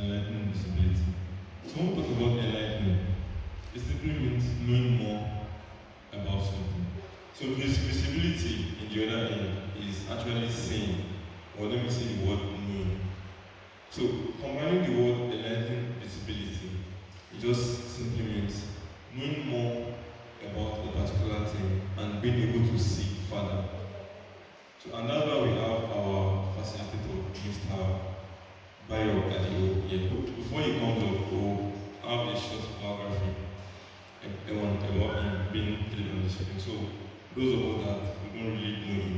enlightening visibility. So when we talk about enlightening, it simply means knowing more about something. So visibility in the other end is actually seeing, or let me say the word knowing. So combining the word enlightening visibility, it just simply means knowing more about a particular thing and being able to see further. So and that's why we have our facilitator, Mr. Bayo Adio here. Before he comes up, we'll have a short biography about him being played on the screen. So those of us that we don't really know him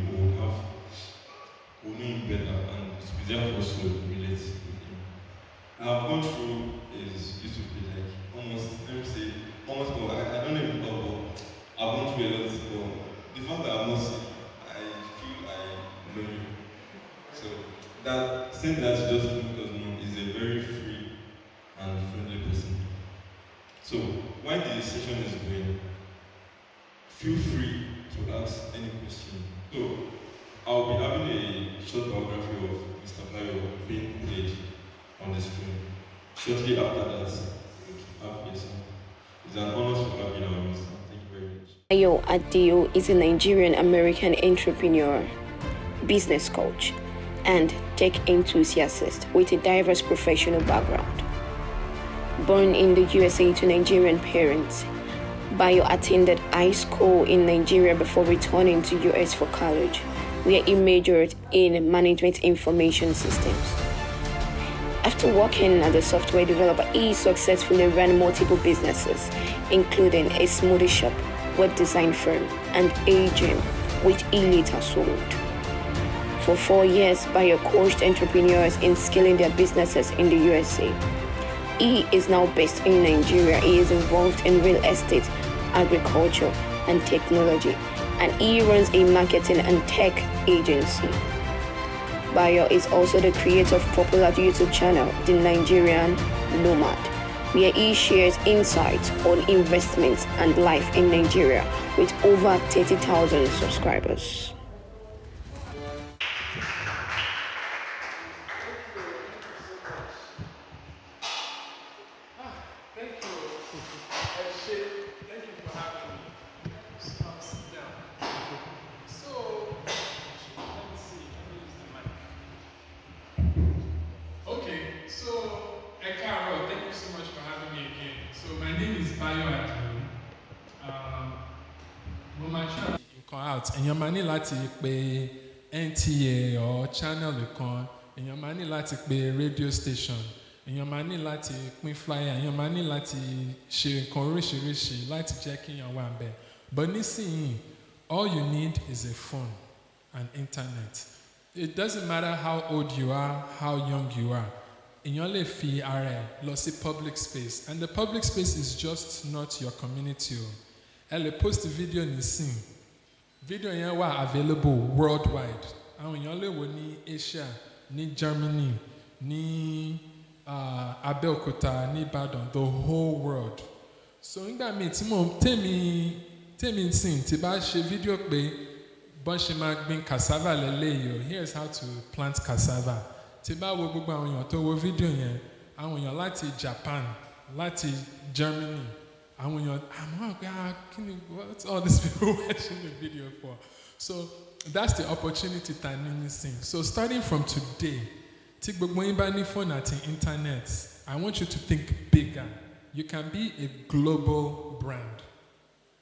will know him better and it's easier for us to relate with him. I've gone through his YouTube page like almost, let me say, almost, well, I don't even talk about, I've gone through a lot, but the fact that I've not seen, I feel I know you. So that, saying that just to make us know, is a very free and friendly person. So while the session is going, feel free to ask any question. So I'll be having a short biography of Mr. Bayo being played on the screen. Shortly after that, we'll have a song. It's an honor to have you now, Mr. Thank you very much. Bayo Adio is a Nigerian-American entrepreneur, business coach, and tech enthusiast with a diverse professional background. Born in the USA to Nigerian parents, Bayo attended high school in Nigeria before returning to US for college, where he majored in management information systems. After working as a software developer, he successfully ran multiple businesses, including a smoothie shop, web design firm, and a gym, which he later sold. For 4 years, Bayo coached entrepreneurs in scaling their businesses in the USA. He is now based in Nigeria. He is involved in real estate, agriculture, and technology, and he runs a marketing and tech agency. Bayo is also the creator of popular YouTube channel, The Nigerian Nomad, where he shares insights on investments and life in Nigeria with over 30,000 subscribers. èèyàn máa ní láti pe NTA or channel kan, èèyàn máa ní láti pe radio station, èèyàn máa ní láti pín flyer, èèyàn máa ní láti ṣe nǹkan oríṣiríṣi láti jẹ́ kí èèyàn wà ńbẹ̀. But nísìnyí, all you need is a phone and internet. It doesn't matter how old you are, how young you are. Èèyàn lè fi ara ẹ̀ lọ sí public space, and the public space is just not your community o. Ẹ lè post video nísìn. Video yẹn wà available worldwide. Àwọn èèyàn lè wò ní Asia, ní Germany, ní Abẹ́òkúta, ní Ìbàdàn, the whole world. So nígbà míì tèmi sìn tí bá ṣe video pé bọ́n ṣe máa gbin cassava lélẹ́yìí o, here's how to plant cassava. Tí bá wo gbogbo àwọn èèyàn tó wo video yẹn, àwọn èèyàn láti Japan, láti Germany, àwọn èèyàn àmọ́ àgbà kíni what's all these people watching the video for? So that's the opportunity tá a ní nísìn. So starting from today, tí gbogbo yín bá ní phone àti internet, I want you to think bigger. You can be a global brand.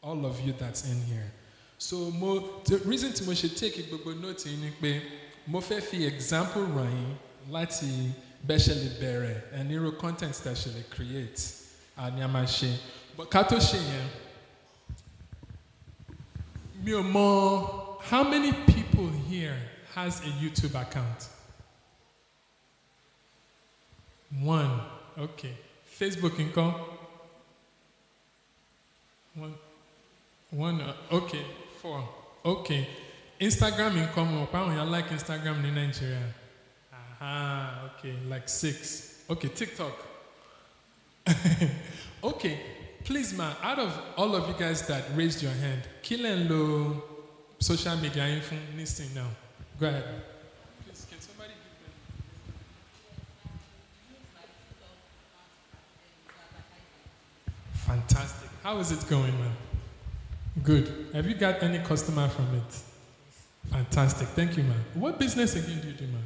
All of you that's in here. So the reason tí mo ṣe take gbogbo note yìí ni pé mo fẹ́ fi example ràn yín láti bẹ́ẹ̀ ṣe lè bẹ̀rẹ̀ and irú content that ṣe lè create ni a máa ṣe. But ká tó ṣe yẹn, mi ò mọ̀ how many people here has a YouTube account? One. Okay. Facebook ńkọ́? One. Okay. 4. Okay. Instagram ńkọ́? Mo pa àwọn èèyàn like Instagram ní Nigeria. Aha. Okay. Like 6. Okay. TikTok. Okay. Please, man, out of all of you guys that raised your hand, kí lẹ̀ ń lo social media yín fún nísìn now? Go ahead. Please, can somebody give them? Fantastic. How is it going, man? Good. Have you got any customer from it? Fantastic. Thank you, man. What business again do you do, man?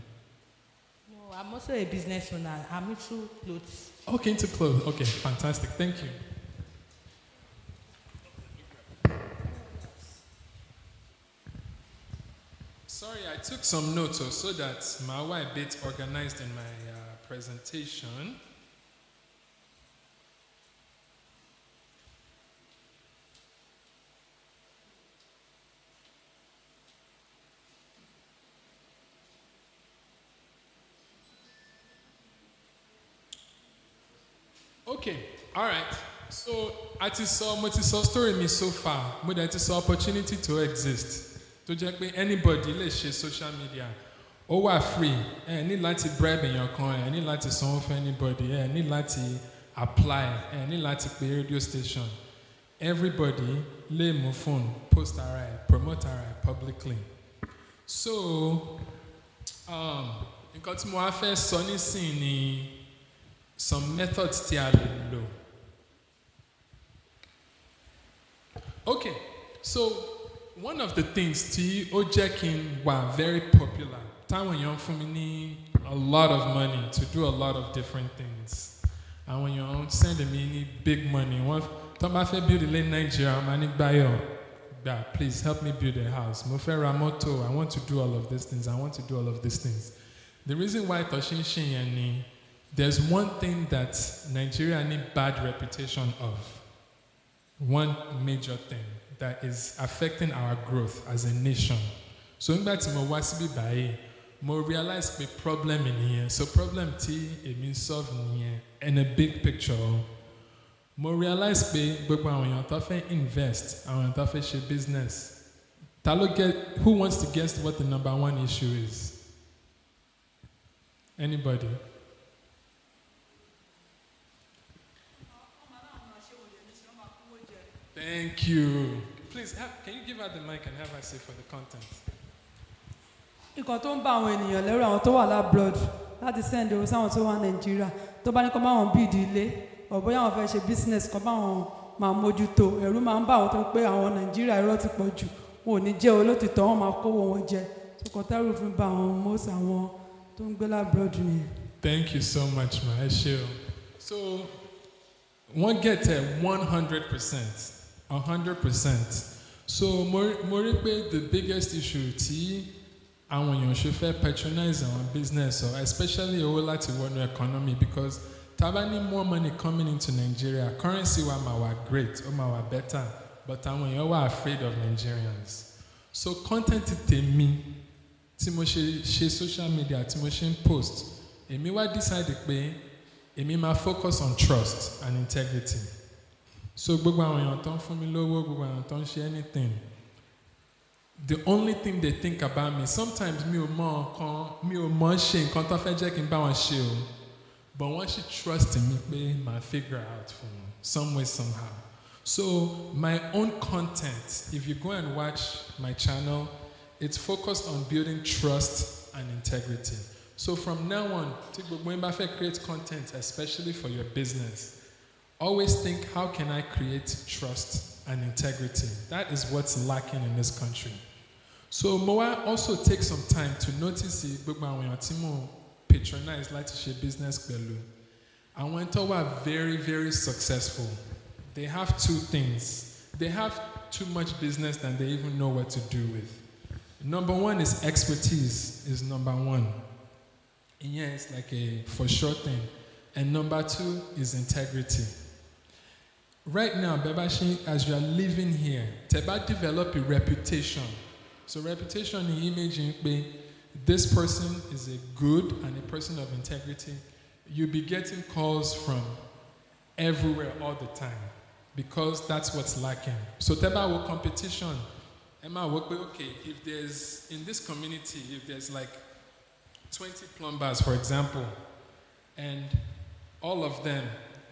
No, I'm also a business owner. I'm into clothes. Okay, into clothes. Okay, fantastic. Thank you. Sorry, I took some notes so that my wife a bit organized in my presentation. Okay, all right. So, at saw story me so far, but that is opportunity to exist. To just be anybody, let's share social media. Ó wà free. Ẹ ní láti bribe èèyàn kan, ẹ ní láti sanwó fún anybody, ẹ ní láti apply, ẹ ní láti pe radio station. Everybody lè mú phone, post ara ẹ̀, promote ara ẹ̀ publicly. So, nǹkan tí mo wá fẹ́ sọ nísìnyí ni some methods tí a lè lò. Okay, so one of the things tí ó jẹ́ kí n wà very popular, táwọn èèyàn fún mi ní a lot of money to do a lot of different things. Àwọn èèyàn send mi ní big money. Wọ́n tó bá fẹ́ build ilé Nigeria, wọ́n máa ní gbà, please help me build a house. Mo fẹ́ ra mọ́tò, I want to do all of these things, I want to do all of these things. The reason why tọ́ṣí ń ṣe yẹn ni there's one thing that Nigeria need bad reputation of. One major thing that is affecting our growth as a nation. So nígbà tí mo wá síbí báyìí, mo realize pé problem nìyẹn. So problem tí èmi solve nìyẹn in a big picture. Mo realize pé gbogbo àwọn èèyàn tó fẹ́ invest, àwọn èèyàn tó fẹ́ ṣe business. Who wants to guess what the number one issue is? Anybody? Thank you. Please, can you give her the mic and have her say for the content? Nǹkan tó ń bá àwọn ènìyàn lẹ́rù àwọn tó wà lábroad láti send owó sáwọn tó wà Nàìjíríà tó bá ní kó bá wọn bid ilé ọ̀bọ̀yá àwọn fẹ́ ṣe business kan bá wọn máa mójútó ẹ̀rù máa ń bá àwọn tó pé àwọn Nàìjíríà irọ́ ti pọ̀ jù wọn ò ní jẹ́ olótìtọ́ wọn máa kówó wọn jẹ ṣùkọ́ tẹ́rù fún bá àwọn most àwọn tó ń gbé lábroad nìyẹn. Thank you so much, ma. So, one get 100%. 100%. So, mo rí pé the biggest issue tí àwọn èèyàn ṣe fẹ́ patronize our business, or especially owó láti wọnú economy, because tá bá ní more money coming into Nigeria, currency wa máa wà great, ó máa wà better, but àwọn èèyàn wà afraid of Nigerians. So, content tèmi tí mo ṣe social media, tí mo ṣe ń post, èmi wá decide pé èmi máa focus on trust and integrity. So gbogbo àwọn èèyàn tó ń fún mi lówó, gbogbo àwọn tó ń ṣe anything, the only thing they think about me, sometimes mi ò mọ̀ ṣe nǹkan tó fẹ́ jẹ́ kí n bá wọn ṣe o, but wọ́n ṣì trust me pé màá figure out for wọn some way somehow. So my own content, if you go and watch my channel, it's focused on building trust and integrity. So from now on, tí gbogbo yín bá fẹ́ create content, especially for your business, always think, how can I create trust and integrity? That is what's lacking in this country. So Moa also take some time to notice gbogbo àwọn èèyàn tí mo patronize láti ṣe business pẹ̀lú. Àwọn tó wà very, very successful. They have two things. They have too much business than they even know what to do with. Number one is expertise is number one. And yeah, it's like a for sure thing. And number two is integrity. Right now, Bebashi, as you are living here, Teba develop a reputation. So reputation in imaging, this person is a good and a person of integrity. You'll be getting calls from everywhere all the time because that's what's lacking. So Teba will competition. Emma will be okay, if there's, in this community, if there's like 20 plumbers, for example, and all of them,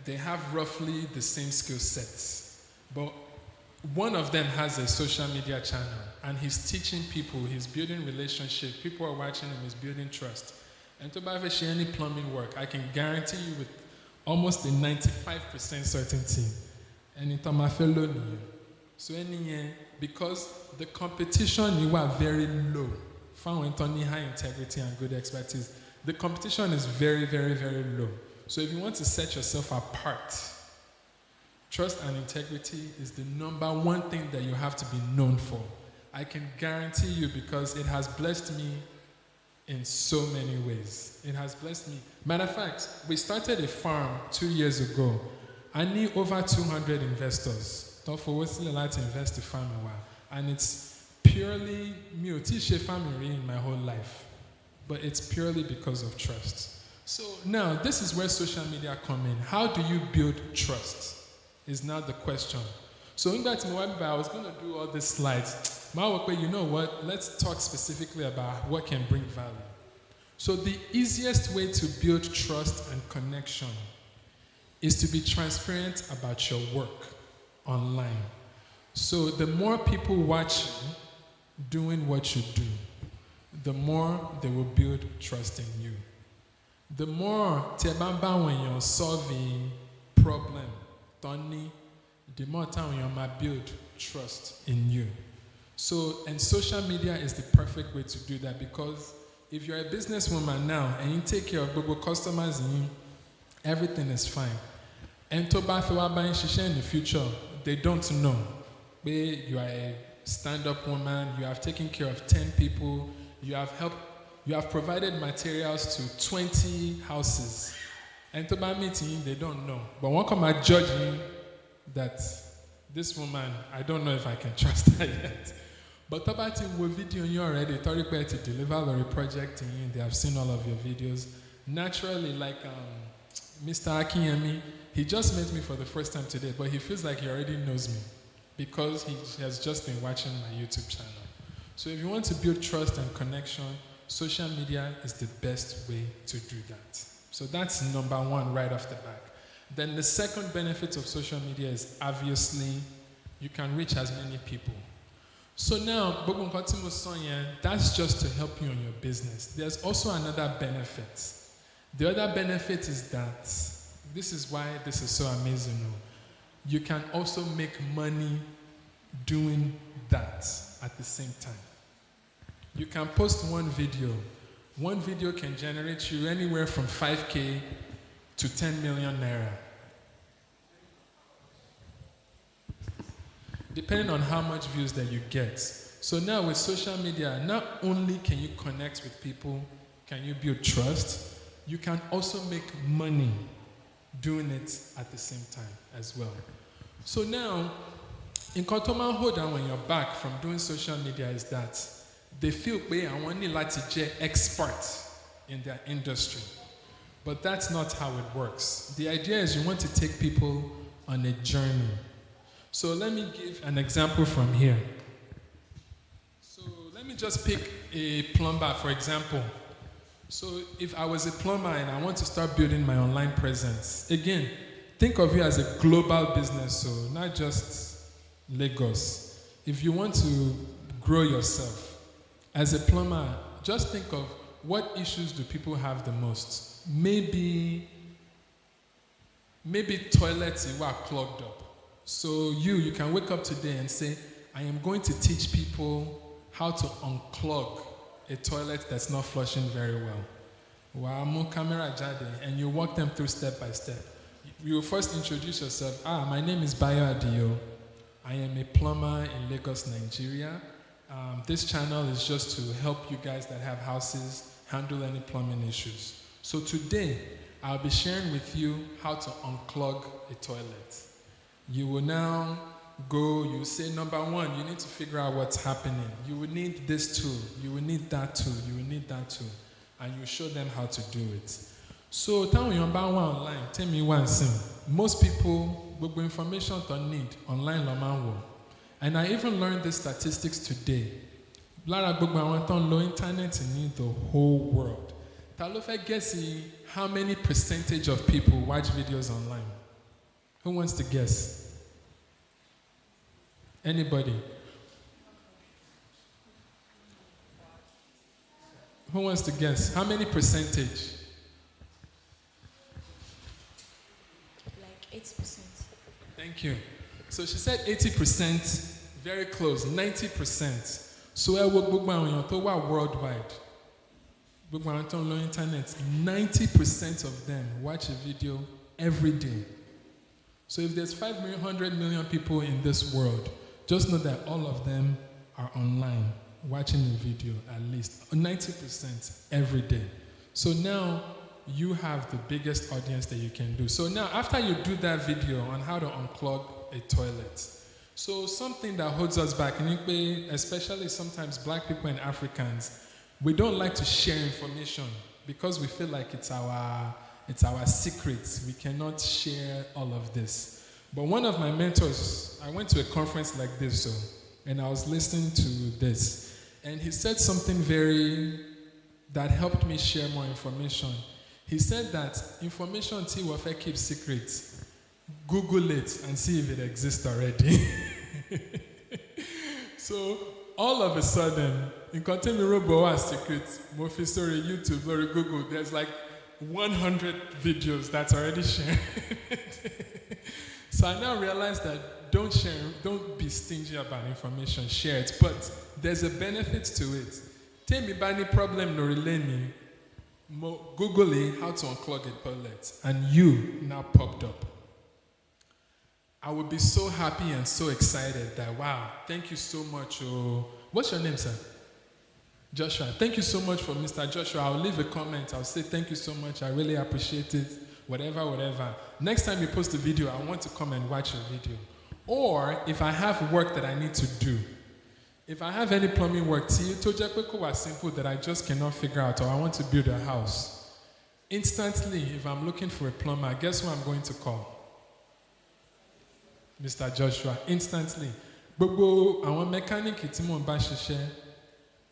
they have roughly the same skill sets. But one of them has a social media channel and he's teaching people, he's building relationships, people are watching him, he's building trust. And to buy any plumbing work, I can guarantee you with almost a 95% certainty, ẹni tó máa fẹ́ lónìí. So ẹni yẹn, because the competition you are very low, found Tony high integrity and good expertise. The competition is very, very, very low. So if you want to set yourself apart, trust and integrity is the number one thing that you have to be known for. I can guarantee you, because it has blessed me in so many ways. It has blessed me. Matter of fact, we started a farm 2 years ago. I need over 200 investors. Don't forget to invest in farm a while. And it's purely me, family in my whole life. But it's purely because of trust. So now, this is where social media come in. How do you build trust? Is now the question. So in that I was going to do all these slides. You know what? Let's talk specifically about what can bring value. So the easiest way to build trust and connection is to be transparent about your work online. So the more people watch you doing what you do, the more they will build trust in you. The more when you're solving problem, Tony, the more time you might build trust in you. So, and social media is the perfect way to do that, because if you're a businesswoman now and you take care of global customers and you, everything is fine. And to buy in the future, they don't know. You are a stand-up woman, you have taken care of 10 people, you have provided materials to 20 houses. And to buy meeting, they don't know. But one come and judge you that this woman, I don't know if I can trust her yet. But about it, with video you already, Toripe to deliver a project in you, they have seen all of your videos. Naturally, like Mr. Akinyemi, he just met me for the first time today, but he feels like he already knows me because he has just been watching my YouTube channel. So if you want to build trust and connection, social media is the best way to do that. So that's number one right off the back. Then the second benefit of social media is obviously you can reach as many people. So now, that's just to help you on your business. There's also another benefit. The other benefit is that, this is why this is so amazing. You can also make money doing that at the same time. You can post one video. One video can generate you anywhere from 5K to 10 million naira. Depending on how much views that you get. So now with social media, not only can you connect with people, can you build trust, you can also make money doing it at the same time as well. So now, in Kotoma Hoda, when you're back from doing social media, is that they feel I want to expert in their industry. But that's not how it works. The idea is you want to take people on a journey. So let me give an example from here. So let me just pick a plumber, for example. So if I was a plumber and I want to start building my online presence, again, think of you as a global business, so not just Lagos. If you want to grow yourself as a plumber, just think of what issues do people have the most. Maybe toilets were clogged up. So you can wake up today and say, I am going to teach people how to unclog a toilet that's not flushing very well. And you walk them through step by step. You will first introduce yourself. My name is Bayo Adio. I am a plumber in Lagos, Nigeria. This channel is just to help you guys that have houses handle any plumbing issues. So today, I'll be sharing with you how to unclog a toilet. You will now go, you say, number one, you need to figure out what's happening. You will need this tool, you will need that tool, you will need that tool. And you show them how to do it. So, tell me about one online, tell me one thing. Most people, Google information they need online. And I even learned the statistics today. Lara Google on low internet in the whole world. Talofa guessing how many percentage of people watch videos online? Who wants to guess? Anybody? Who wants to guess? How many percentage? Like 8%. Thank you. So she said 80%, very close, 90%. So ẹ wo gbogbo àwọn èèyàn tó wà worldwide. Gbogbo àwọn tó ń lo internet, 90% of them watch a video every day. So if there's 500 million people in this world, just know that all of them are online watching a video at least 90% every day. So now you have the biggest audience that you can do. So now after you do that video on how to unclog a toilet, so something that holds us back, especially sometimes black people and Africans, we don't like to share information because we feel like it's our secrets. We cannot share all of this. But one of my mentors, I went to a conference like this, and I was listening to this, and he said something that helped me share more information. He said that information T warfare keeps secrets. Google it and see if it exists already. So all of a sudden, in Contemporary Boa secrets, Mofi story, YouTube, or Google, there's like 100 videos that's already shared. So I now realize that don't be stingy about information, share it. But there's a benefit to it. Tell me about any problem no relay me. Google it, how to unclog a toilet, and you now popped up. I would be so happy and so excited that, wow, thank you so much. Oh, what's your name, sir? Joshua. Thank you so much for Mr. Joshua. I'll leave a comment. I'll say thank you so much. I really appreciate it. Whatever. Next time you post a video, I want to come and watch your video. Or if I have work that I need to do, if I have any plumbing work, was simple that I just cannot figure out, or I want to build a house, instantly, if I'm looking for a plumber, guess who I'm going to call? Mr. Joshua. Instantly. Gbogbo àwọn mechanic tí mo bá ṣiṣẹ́,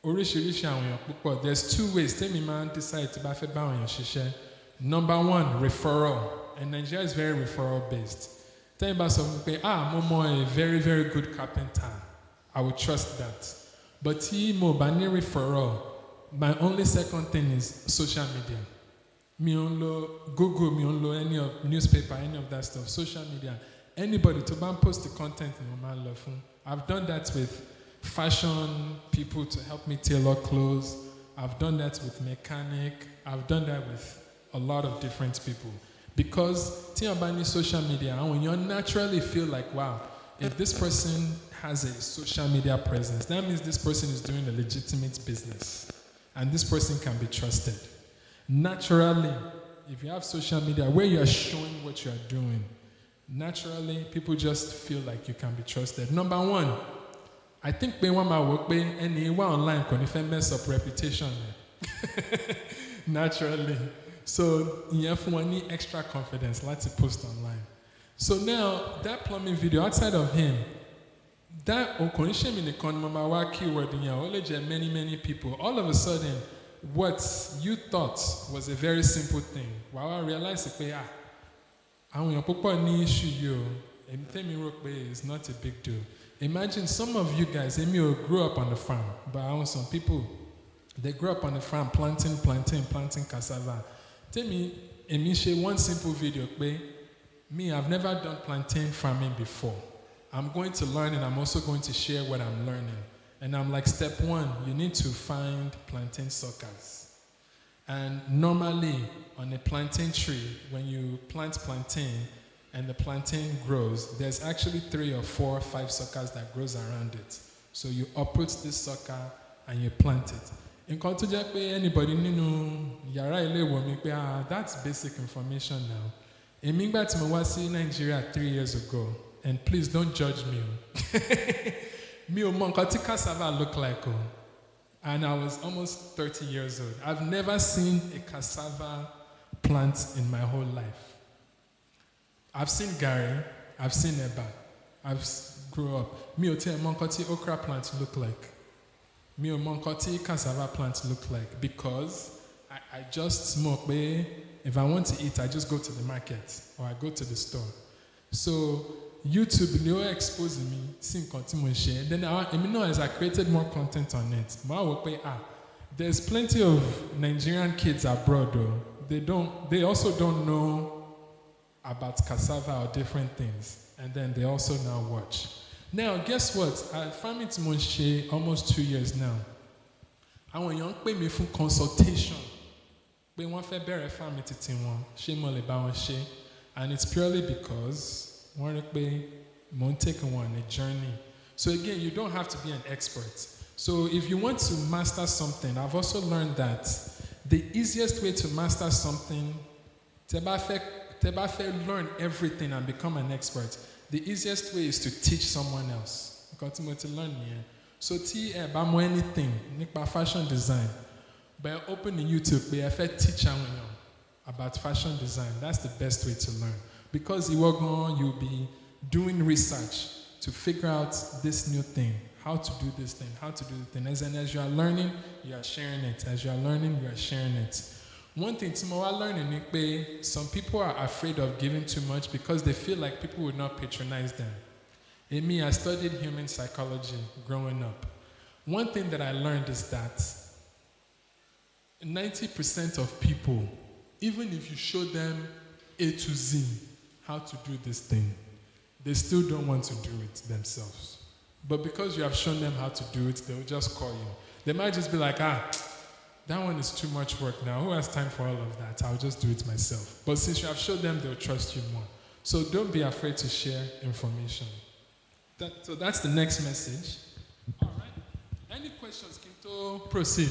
oríṣiríṣi àwọn èèyàn púpọ̀. There's two ways tẹ́mi máa ń decide tí bá fẹ́ bá àwọn èèyàn ṣiṣẹ́. Number one, referral. And Nigeria is very referral based. Tẹ́mi bá sọ fún mi pé, mo mọ a very, very good carpenter. I would trust that. But tí mo bá ní referral, my only second thing is social media. Mi ò ń lo Google, mi ò ń lo any of newspaper, any of that stuff. Social media. Anybody to post the content in my love. I've done that with fashion people to help me tailor clothes. I've done that with mechanic. I've done that with a lot of different people. Because Tiambani social media, when you naturally feel like, wow, if this person has a social media presence, that means this person is doing a legitimate business. And this person can be trusted. Naturally, if you have social media where you are showing what you are doing, naturally, people just feel like you can be trusted. Number one, I think when one work anyone online can mess up reputation. Naturally. So you have one extra confidence, let's post online. So now that plumbing video outside of him, that okonishemi in the keyword in many people. All of a sudden, what you thought was a very simple thing. Wow, I realized àwọn èèyàn púpọ̀ ní issue yìí o, èmi tẹ́mi rò pé it's not a big deal. Imagine some of you guys, grew up on the farm, but some people, they grew up on the farm planting cassava. Èmi ṣe one simple video pé, me, I've never done plantain farming before. I'm going to learn and I'm also going to share what I'm learning. And I'm like, step one, you need to find plantain suckers. And normally, on a plantain tree, when you plant plantain and the plantain grows, there's actually 3 or 4 or 5 suckers that grows around it. So you uproot this sucker and you plant it. In Kontujak, anybody nínú yàrá ilé ìwé mi pé that's basic information now. Èmi gbà tí mo wá sí Nigeria 3 years ago, and please don't judge me. Mi ò mọ nǹkan tí cassava look like. And I was almost 30 years old. I've never seen a cassava plant in my whole life. I've seen Gary, I've seen Eba, I've grew up. Mi ò tiẹ̀ mọ nǹkan tí okra plants look like. Mi ò mọ nǹkan tí cassava plants look like because I just smoke. If I want to eat, I just go to the market or I go to the store. So YouTube, they were exposing me, seeing continue share. Then as I created more content on it, there's plenty of Nigerian kids abroad though. They also don't know about cassava or different things. and then they also now watch. Now, guess what? At Farming Timonche, almost 2 years now. Àwọn èèyàn ń pè mí fún consultation. Pé wọ́n fẹ́ bẹ̀rẹ̀ farming títí wọn, ṣé mo lè bá wọn ṣe? And it's purely because wọ́n rí pé mo ń take wọn on a journey. So again, you don't have to be an expert. So if you want to master something, I've also learned that the easiest way to master something, tẹ́ bá fẹ́ learn everything and become an expert, the easiest way is to teach someone else. Nǹkan tí mo ti learn nìyẹn. So tí ẹ bá mọ anything nípa fashion design, by opening YouTube pé ẹ fẹ́ teach àwọn èèyàn about fashion design, that's the best way to learn. Because ìwọ gan, you'll be doing research to figure out this new thing, how to do this thing, how to do the thing. And as you are learning, you are sharing it. As you are learning, you are sharing it. One thing tí mo wá learning ni pé some people are afraid of giving too much because they feel like people would not patronize them. Me, I studied human psychology growing up. One thing that I learned is that 90% of people, even if you show them A to Z how to do this thing, they still don't want to do it themselves. But because you have shown them how to do it, they'll just call you. They might just be like, that one is too much work now. Who has time for all of that? I'll just do it myself. But since you have showed them, they'll trust you more. So don't be afraid to share information. So that's the next message. All right. Any questions? Kinto, proceed.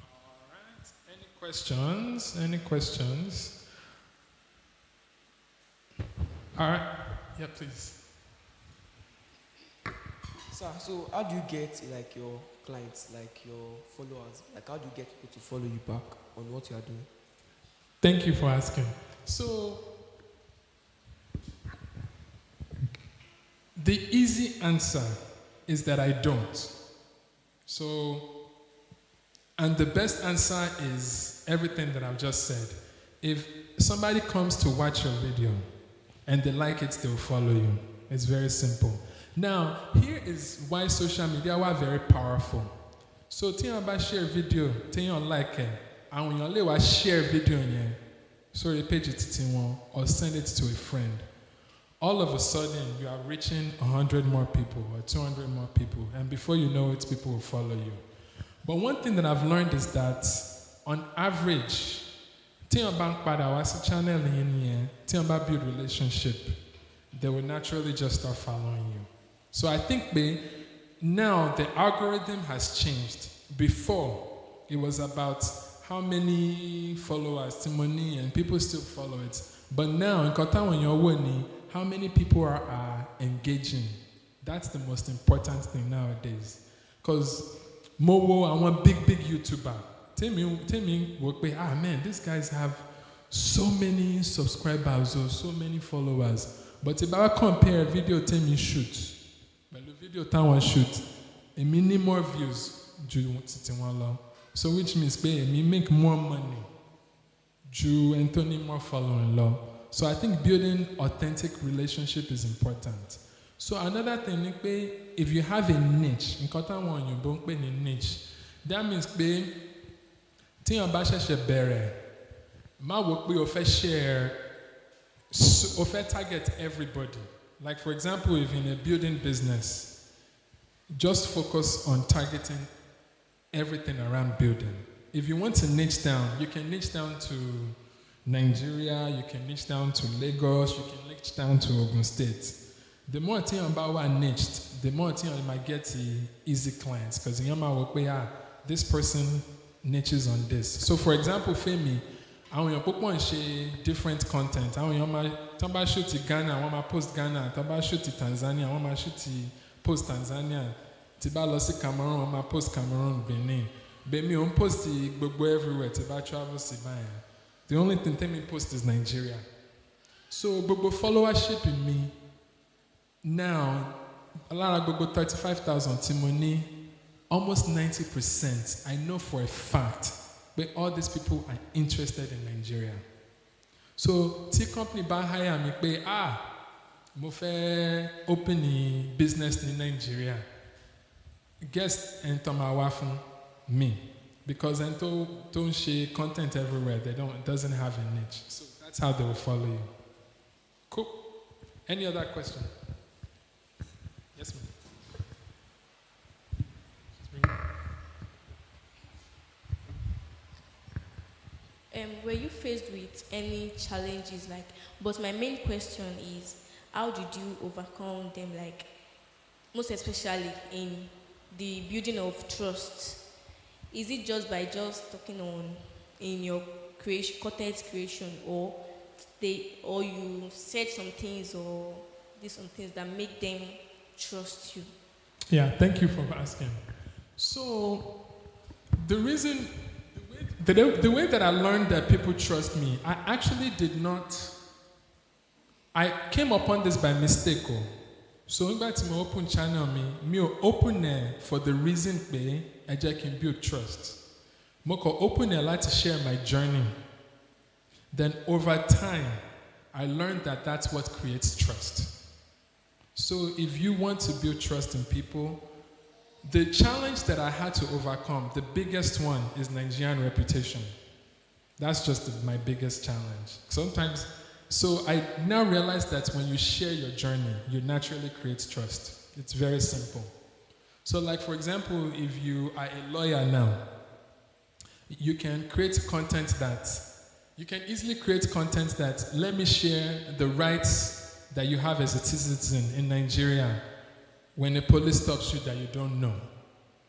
All right. Any questions? Any questions? All right. Yeah, please. Sir, so how do you get like your clients, like your followers? Like how do you get people to follow you back on what you are doing? Thank you for asking. So, the easy answer is that I don't. So, and the best answer is everything that I've just said. If somebody comes to watch your video and they like it, they'll follow you. It's very simple. Now, here is why social media are very powerful. So, tí wọ́n bá share video, tí wọ́n like it, àwọn èèyàn lè wá share video yẹn sórí page títí wọn or send it to a friend. All of a sudden, you are reaching 100 more people or 200 more people, and before you know it, people will follow you. But one thing that I've learned is that, on average, tí wọ́n bá ń padà wá sí channel yẹn, tí wọ́n bá build relationship, they will naturally just start following you. So I think now the algorithm has changed. Before, it was about how many followers, Timoni, and people still follow it. But now, in Kotawanyawoni, how many people are engaging? That's the most important thing nowadays. Because Mowo, I'm a big YouTuber. Tell me, man, these guys have so many subscribers or so many followers. But if I compare video, tell me shoot. But the video time shoot, a many more views. So which means me make more money. And Tony more following law. So I think building authentic relationship is important. So another thing, if you have a niche, niche, that means tí wọ́n bá ṣẹ̀ṣẹ̀ bẹ̀rẹ̀, má wò pé o fẹ́ share, o fẹ́ target everybody. Like for example, if in a building business, just focus on targeting everything around building. If you want to niche down, you can niche down to Nigeria, you can niche down to Lagos, you can niche down to Ogun State. The more thing about what niched, the more thing you might get easy clients. Because you might this person niches on this. So for example, Femi, àwọn èèyàn púpọ̀ ń ṣe different content. Àwọn èèyàn máa tán bá shoot Ghana, wọ́n máa post Ghana. Tán bá shoot Tanzania, wọ́n máa shoot post Tanzania. Tí bá lọ sí Cameroon, wọ́n máa post Cameroon, Benin. Bẹ́ẹ̀ni ò ń post gbogbo everywhere tí bá travel sí báyìí. The only thing Temi post is Nigeria. So gbogbo followership in me now, lára gbogbo 35,000 tí mo ní, almost 90%, I know for a fact, but all these people are interested in Nigeria. So, tí company bá hire mi pé, mo fẹ́ open a business in Nigeria, guess ẹni tó máa wá fún me. Because ẹni tó ń ṣe content everywhere, it doesn't have a niche. So that's how they will follow you. Cool. Any other question? Yes, ma'am. Were you faced with any challenges, but my main question is, how did you overcome them, most especially in the building of trust? Is it just by talking in your content creation, or you said some things or did some things that make them trust you? Yeah, thank you for asking. So, the reason, the way that I learned that people trust me, I actually did not, I came upon this by mistake. So, when I open channel, me open it for the reason pé I can build trust. I open it like to share my journey. Then over time, I learned that that's what creates trust. So if you want to build trust in people, the challenge that I had to overcome, the biggest one, is Nigerian reputation. That's just my biggest challenge. Sometimes, so I now realize that when you share your journey, you naturally create trust. It's very simple. So for example, if you are a lawyer now, you can create content that, you can easily create content that, let me share the rights that you have as a citizen in Nigeria when a police stops you that you don't know.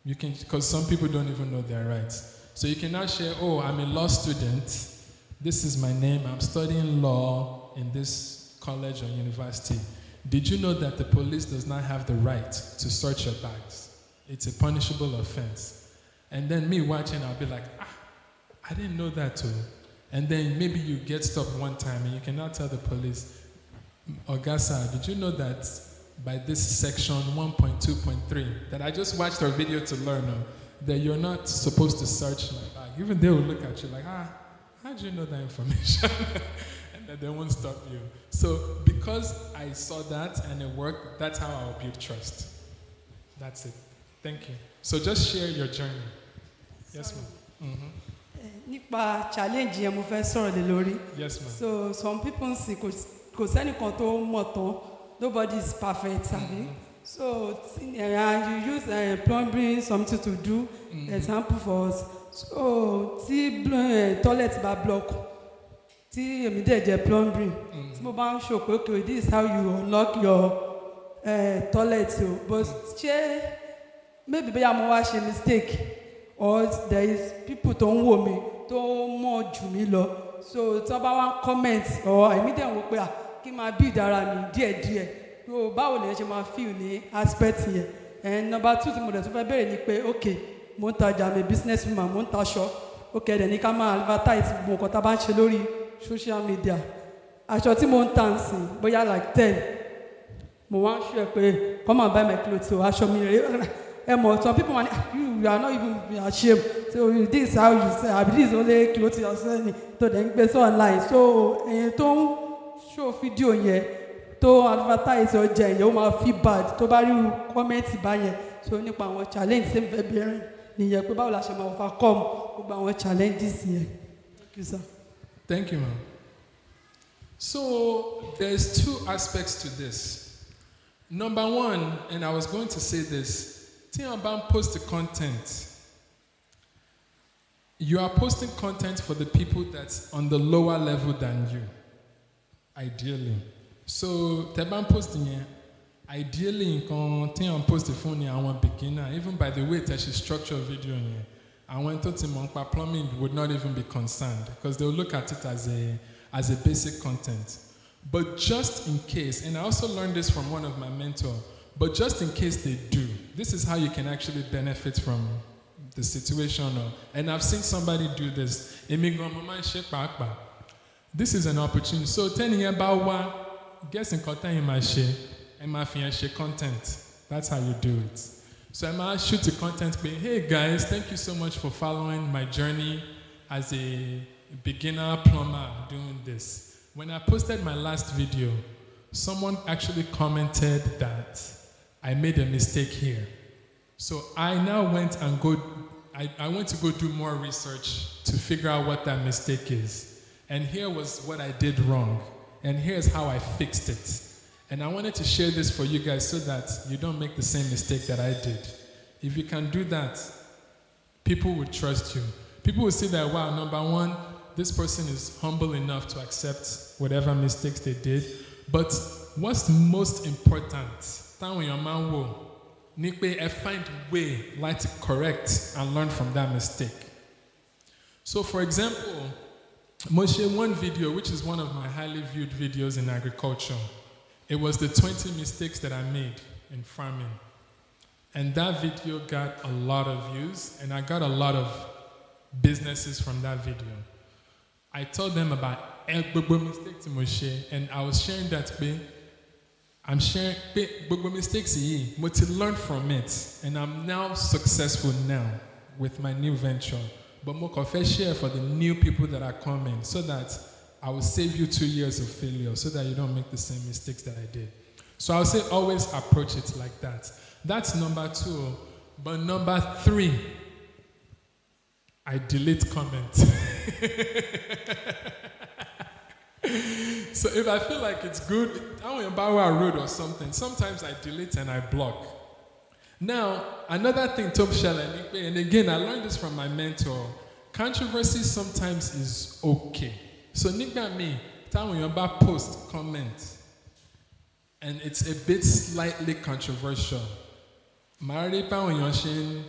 You can, because some people don't even know their rights. So you can now share, I'm a law student, this is my name, I'm studying law in this college or university. Did you know that the police does not have the right to search your bags? It's a punishable offense. And then me watching, I'll be like, I didn't know that too. And then maybe you get stopped one time and you can now tell the police, Ogasa, did you know that by this section 1.2.3, that I just watched our video to learn that you're not supposed to search my bag? Even they will look at you like, how do you know that information? And then they won't stop you. So because I saw that and it worked, that's how I'll build trust. That's it. Thank you. So just share your journey. Yes, ma'am. Nípa challenge yẹn mo fẹ́ sọ̀rọ̀ lé lórí. Yes, ma'am. So some people sì kò sẹ́nìkan tó mọ̀ tán, nobody is perfect, abi. So you use plumbing something to do example for us. So tí toilet bá block, tí èmi dẹ̀ jẹ́ plumbing, tí mo bá ń show pé okay, this is how you unlock your toilet o, but ṣé maybe bóyá mo wá ṣe mistake, or there is people tó ń wò mí tó mọ̀ jù mí lọ, so tí wọ́n bá wá comment or èmi dẹ̀ wò pé kí n máa build ara mi díẹ̀díẹ̀, so báwo lè ṣe máa feel ní aspect yẹn. And number 2 tí mo dẹ̀ tún fẹ́ bẹ̀rẹ̀ ni pé okay, mo ń tajà, mi business woman, mo ń taṣọ, okay dẹ̀ ní ká máa advertise gbogbo nǹkan tá a bá ń ṣe lórí social media. Aṣọ tí mo ń tà ń sìn bóyá like 10, mo wá ń ṣe pé come and buy my clothes, o aṣọ mi rèé. Some people want you are not even ashamed. So this is how you say, this is only clothes you are selling. So then gbé online. So tó ń show video yẹn, tó advertise ọjà yẹn, ó máa feel bad tó bá rí comment báyẹn. So nípa àwọn challenge ṣe ń fẹ́ bẹ̀rẹ̀ nìyẹn pé báwo la ṣe máa overcome gbogbo àwọn challenges yẹn. Thank you, sir. Thank you, ma'am. So there's 2 aspects to this. Number 1, and I was going to say this, tí wọ́n bá ń post the content, you are posting content for the people that's on the lower level than you, ideally. So tẹ́ bá ń post yẹn, ideally nǹkan tí wọ́n post fún ni àwọn beginner, even by the way tẹ́ ṣe structure video yẹn, àwọn tó ti mọ̀ nípa plumbing would not even be concerned because they will look at it as a basic content. But just in case, and I also learned this from one of my mentors, but just in case they do, this is how you can actually benefit from the situation. And I've seen somebody do this. This is an opportunity. So tell me about what, guess in content in my share, and my share content. That's how you do it. So I'm going to shoot the content, be, hey guys, thank you so much for following my journey as a beginner plumber doing this. When I posted my last video, someone actually commented that I made a mistake here. So I now went and I went to go do more research to figure out what that mistake is. And here was what I did wrong. And here's how I fixed it. And I wanted to share this for you guys so that you don't make the same mistake that I did. If you can do that, people will trust you. People will see that, wow, number one, this person is humble enough to accept whatever mistakes they did. But what's most important, táwọn èèyàn máa ń wò, ní pé ẹ find way like to correct and learn from that mistake. So for example, mo ṣe one video, which is one of my highly viewed videos in agriculture. It was the 20 mistakes that I made in farming. And that video got a lot of views, and I got a lot of businesses from that video. I told them about gbogbo mistake tí mo ṣe, and I was sharing that pé I'm sharing pé gbogbo mistakes yìí mo ti learn from it, and I'm now successful now with my new venture. But mo kàn fẹ́ share for the new people that are coming, so that I will save you 2 years of failure, so that you don't make the same mistakes that I did. So I would say always approach it like that. That's number 2. But number 3, I delete comments. So if I feel like it's good, I don't remember where I wrote or something, sometimes I delete and I block. Now, another thing, Tom Shella, and again, I learned this from my mentor, controversy sometimes is okay. So nígbà míì, táwọn èèyàn bá post comment, and it's a bit slightly controversial, màá rí báwọn èèyàn ṣe ń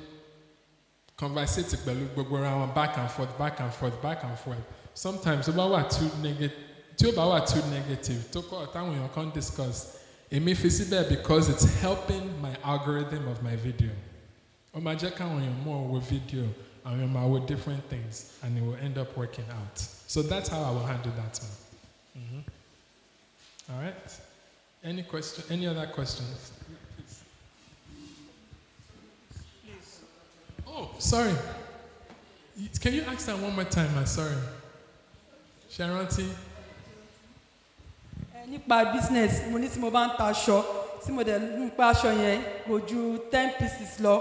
conversate pẹ̀lú gbogbo ara wọn back and forth, back and forth, back and forth. Sometimes ó bá wà too negative, tó kọ́ táwọn èèyàn kan discuss, èmi fi síbẹ̀ because it's helping my algorithm of my video. Ó máa jẹ́ káwọn èèyàn mọ̀ wo video, àwọn èèyàn máa wo different things, and it will end up working out. So that's how I will handle that one. All right. Any question? Any other questions? Please. Oh, sorry. Can you ask that one more time? I'm sorry. Sharonti. Nípa business, mo ní tí mo bá ń ta aṣọ, tí mo dẹ̀ ń pa aṣọ yẹn kò ju 10 pieces lọ.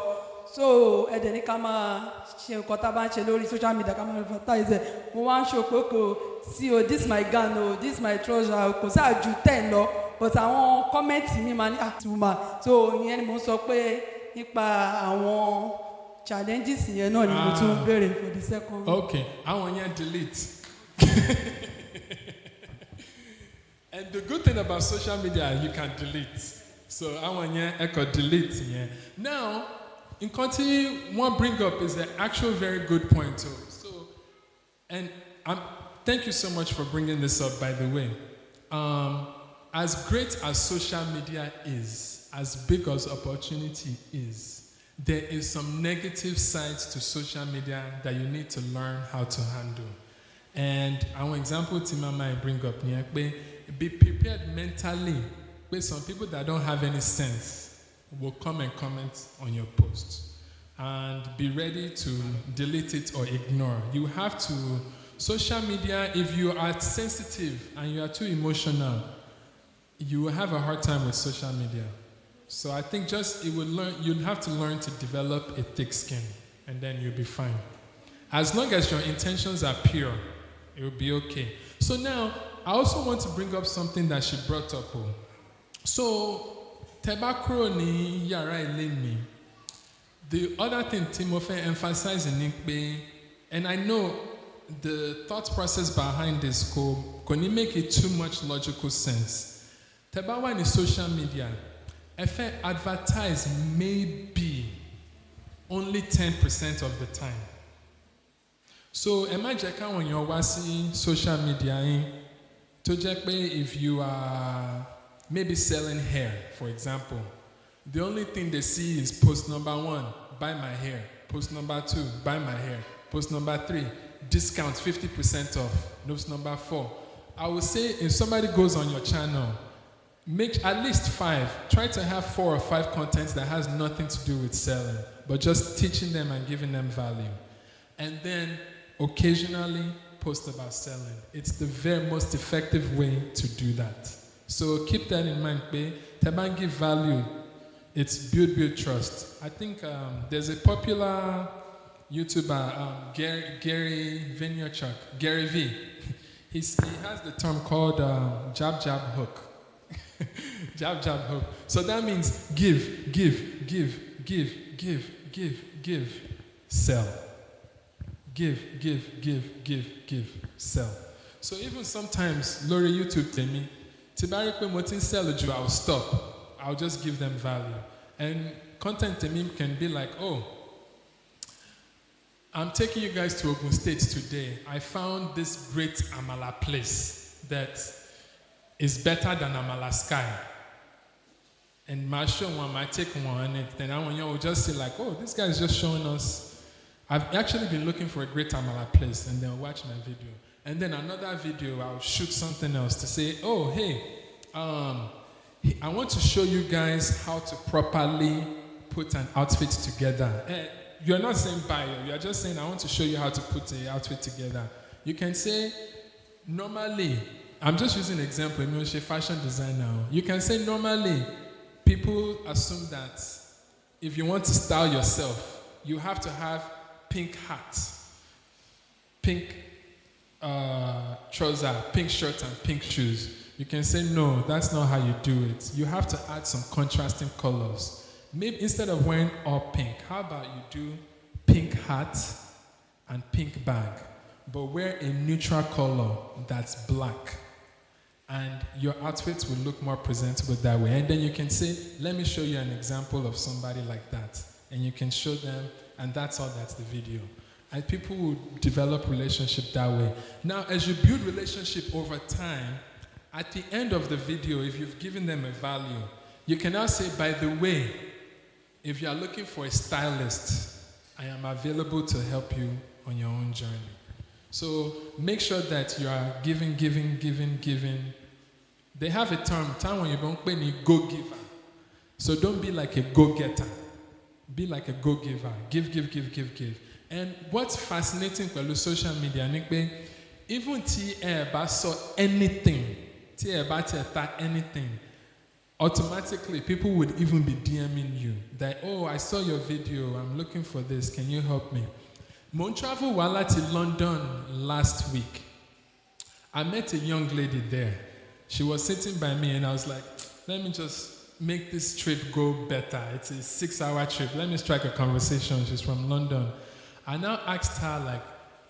So ẹ̀dẹ̀ ní ká máa ṣe nǹkan tá a bá ń ṣe lórí social media, ká máa advertise ẹ̀. Mo wá ń ṣe pé kò sí o, this my gown o, this my trouser o, kò sáà ju 10 lọ. But àwọn comment mi máa ní àtúmọ̀. So ìyẹn ni mo sọ pé nípa àwọn challenges yẹn náà ni mo tún béèrè for the second. Okay, àwọn yẹn delete. And the good thing about social media, you can delete. So àwọn yẹn ẹ kàn delete yẹn. Now, nǹkan tí wọ́n bring up is an actual very good point too. So, and thank you so much for bringing this up, by the way. As great as social media is, as big as opportunity is, there is some negative sides to social media that you need to learn how to handle. And our example Tima might bring up here, be prepared mentally. But some people that don't have any sense will come and comment on your post. And be ready to delete it or ignore. You have to, social media, if you are sensitive and you are too emotional, you will have a hard time with social media. So I think you'll have to learn to develop a thick skin, and then you'll be fine. As long as your intentions are pure, it will be okay. So now, I also want to bring up something that she brought up. So, tebakuro ni yara ile mi. The other thing Timothy emphasized in Nikbe, and I know the thought process behind this can it make it too much logical sense. Tebawa ni social media, if I advertise maybe only 10% of the time. So imagine when you're watching social media, if you are maybe selling hair, for example, the only thing they see is post number 1, buy my hair. Post number 2, buy my hair. Post number 3, discount 50% off. Post number 4. I would say if somebody goes on your channel, make at least 5. Try to have 4 or 5 contents that has nothing to do with selling, but just teaching them and giving them value. And then occasionally post about selling. It's the very most effective way to do that. So keep that in mind, babe. Taban give value. It's build trust. I think there's a popular YouTuber, Gary Vaynerchuk, Gary V. He has the term called jab, jab, hook. Jab, jab, hook. So that means give, give, give, give, give, give, give, sell. Give, sell. So even sometimes, Lori YouTube tell me, Tibari pe mo tin sell ju, I'll stop. I'll just give them value. And content to me can be like, oh, I'm taking you guys to Ogun State today. I found this great Amala place that is better than Amala Sky. And my show one, my take one on it. Then I want you will just say like, oh, this guy is just showing us. I've actually been looking for a great Amala place, and then watch my video. And then another video, I'll shoot something else to say, oh, hey, I want to show you guys how to properly put an outfit together. You're not saying buy, you're just saying, I want to show you how to put an outfit together. You can say, normally, I'm just using an example, I'm a fashion designer. You can say, normally, people assume that if you want to style yourself, you have to have pink hat, pink trouser, pink shirt, and pink shoes. You can say, no, that's not how you do it. You have to add some contrasting colors. Maybe instead of wearing all pink, how about you do pink hat and pink bag, but wear a neutral color that's black. And your outfits will look more presentable that way. And then you can say, let me show you an example of somebody like that. And you can show them, and that's all, that's the video. And people will develop relationship that way. Now, as you build relationship over time, at the end of the video, if you've given them a value, you can now say, by the way, if you are looking for a stylist, I am available to help you on your own journey. So make sure that you are giving. They have a term when you don't pay any go-giver. So don't be like a go-getter. Be like a go-giver. Give. And what's fascinating about social media, even if saw anything, anything, automatically people would even be DMing you that, oh, I saw your video, I'm looking for this, can you help me? Mon travel wala to London last week. I met a young lady there. She was sitting by me and I was like, let me just make this trip go better. It's a 6-hour trip. Let me strike a conversation. She's from London. I now asked her, like,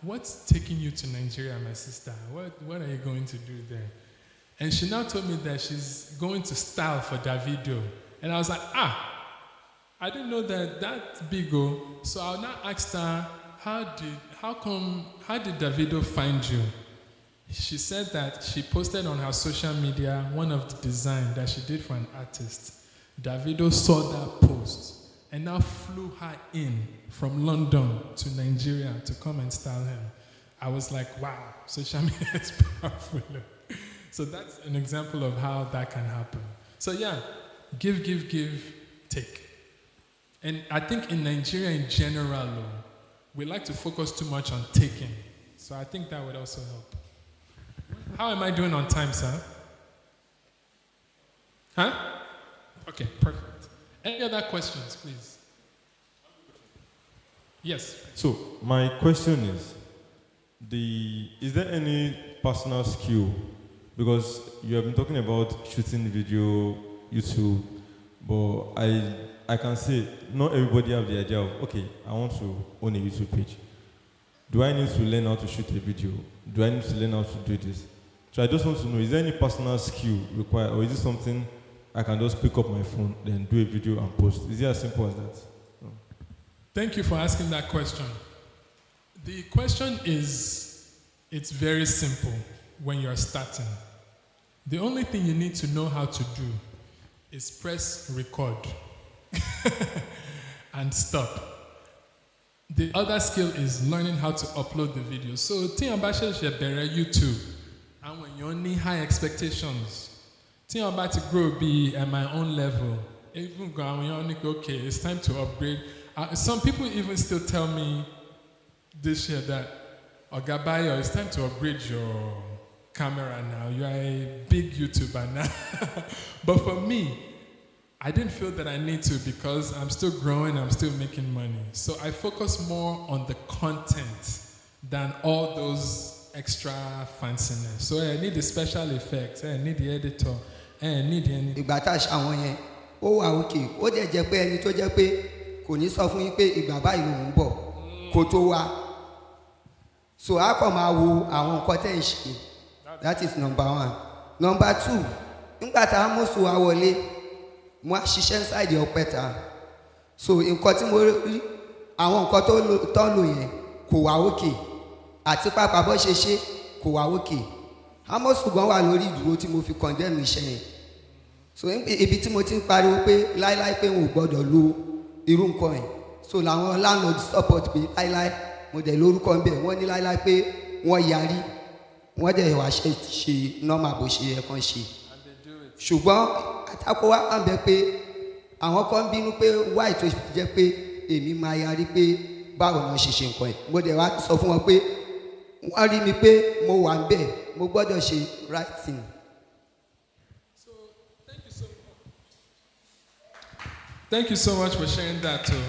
what's taking you to Nigeria, my sister? What are you going to do there? And she now told me that she's going to style for Davido. And I was like, I didn't know that big. So I now asked her, how did Davido find you? She said that she posted on her social media one of the design that she did for an artist. Davido saw that post and now flew her in from London to Nigeria to come and style him. I was like, wow, social media is powerful. So that's an example of how that can happen. So yeah, give, take. And I think in Nigeria in general, we like to focus too much on taking. So I think that would also help. How am I doing on time, sir? Huh? Okay, perfect. Any other questions, please? Yes. So my question is, is there any personal skill? Because you have been talking about shooting video, YouTube, but I can say not everybody have the idea of, okay, I want to own a YouTube page. Do I need to learn how to shoot a video? Do I need to learn how to do this? So I just want to know, is there any personal skill required, or is it something I can just pick up my phone, then do a video and post? Is it as simple as that? No. Thank you for asking that question. The question is, it's very simple when you're starting. The only thing you need to know how to do is press record and stop. The other skill is learning how to upload the video. So, think about YouTube. And when you only high expectations, think about to grow, be at my own level. Even when you only go, okay, it's time to upgrade. Some people even still tell me this year that, Ogabayo, it's time to upgrade your camera now. You are a big YouTuber now. But for me, I didn't feel that I need to because I'm still growing, I'm still making money. So I focus more on the content than all those extra fanciness. So I need the special effects, I need the editor, I need any. ìgbà tá a ṣe àwọn yẹn ó wà òkè ó dẹ̀ jẹ́ pé ẹni tó jẹ́ pé kò ní sọ fún yín pé ìgbà báyìí lòun ń bọ̀ kó tó wá so a kàn máa wo àwọn nǹkan tẹ̀ ń ṣe that is number one. Number two nígbà tá a mú sùn wá wọlé mo á ṣiṣẹ́ inside ọ̀pẹ̀ta so nǹkan tí mo rí àwọn nǹkan tó lò yẹn kò wá òkè àti pápá bó ṣe ṣe kò wá òkè Amos gan wà lórí ìdúró tí mo fi condemn iṣẹ́ yẹn so ibi tí mo ti ń pariwo pé láíláí pé wọn ò gbọ́dọ̀ lo irú nǹkan yẹn so làwọn landlord support pé láíláí mo dẹ̀ lórúkọ ń bẹ̀ wọ́n ní láíláí pé wọ́n yarí wọ́n dẹ̀ wá ṣe normal bó ṣe yẹ kán ṣe ṣùgbọ́n àtakò wa wà ń bẹ pé àwọn kan bínú pé wáì tó jẹ́ pé èmi máa yarí pé báwo ni wọ́n ṣe nǹkan yẹn mo dẹ̀ wá sọ fún wọn pé wọ́n rí mi pé mo wà ń bẹ̀ mo gbọ́dọ̀ ṣe right thing. So thank you so much for sharing that too.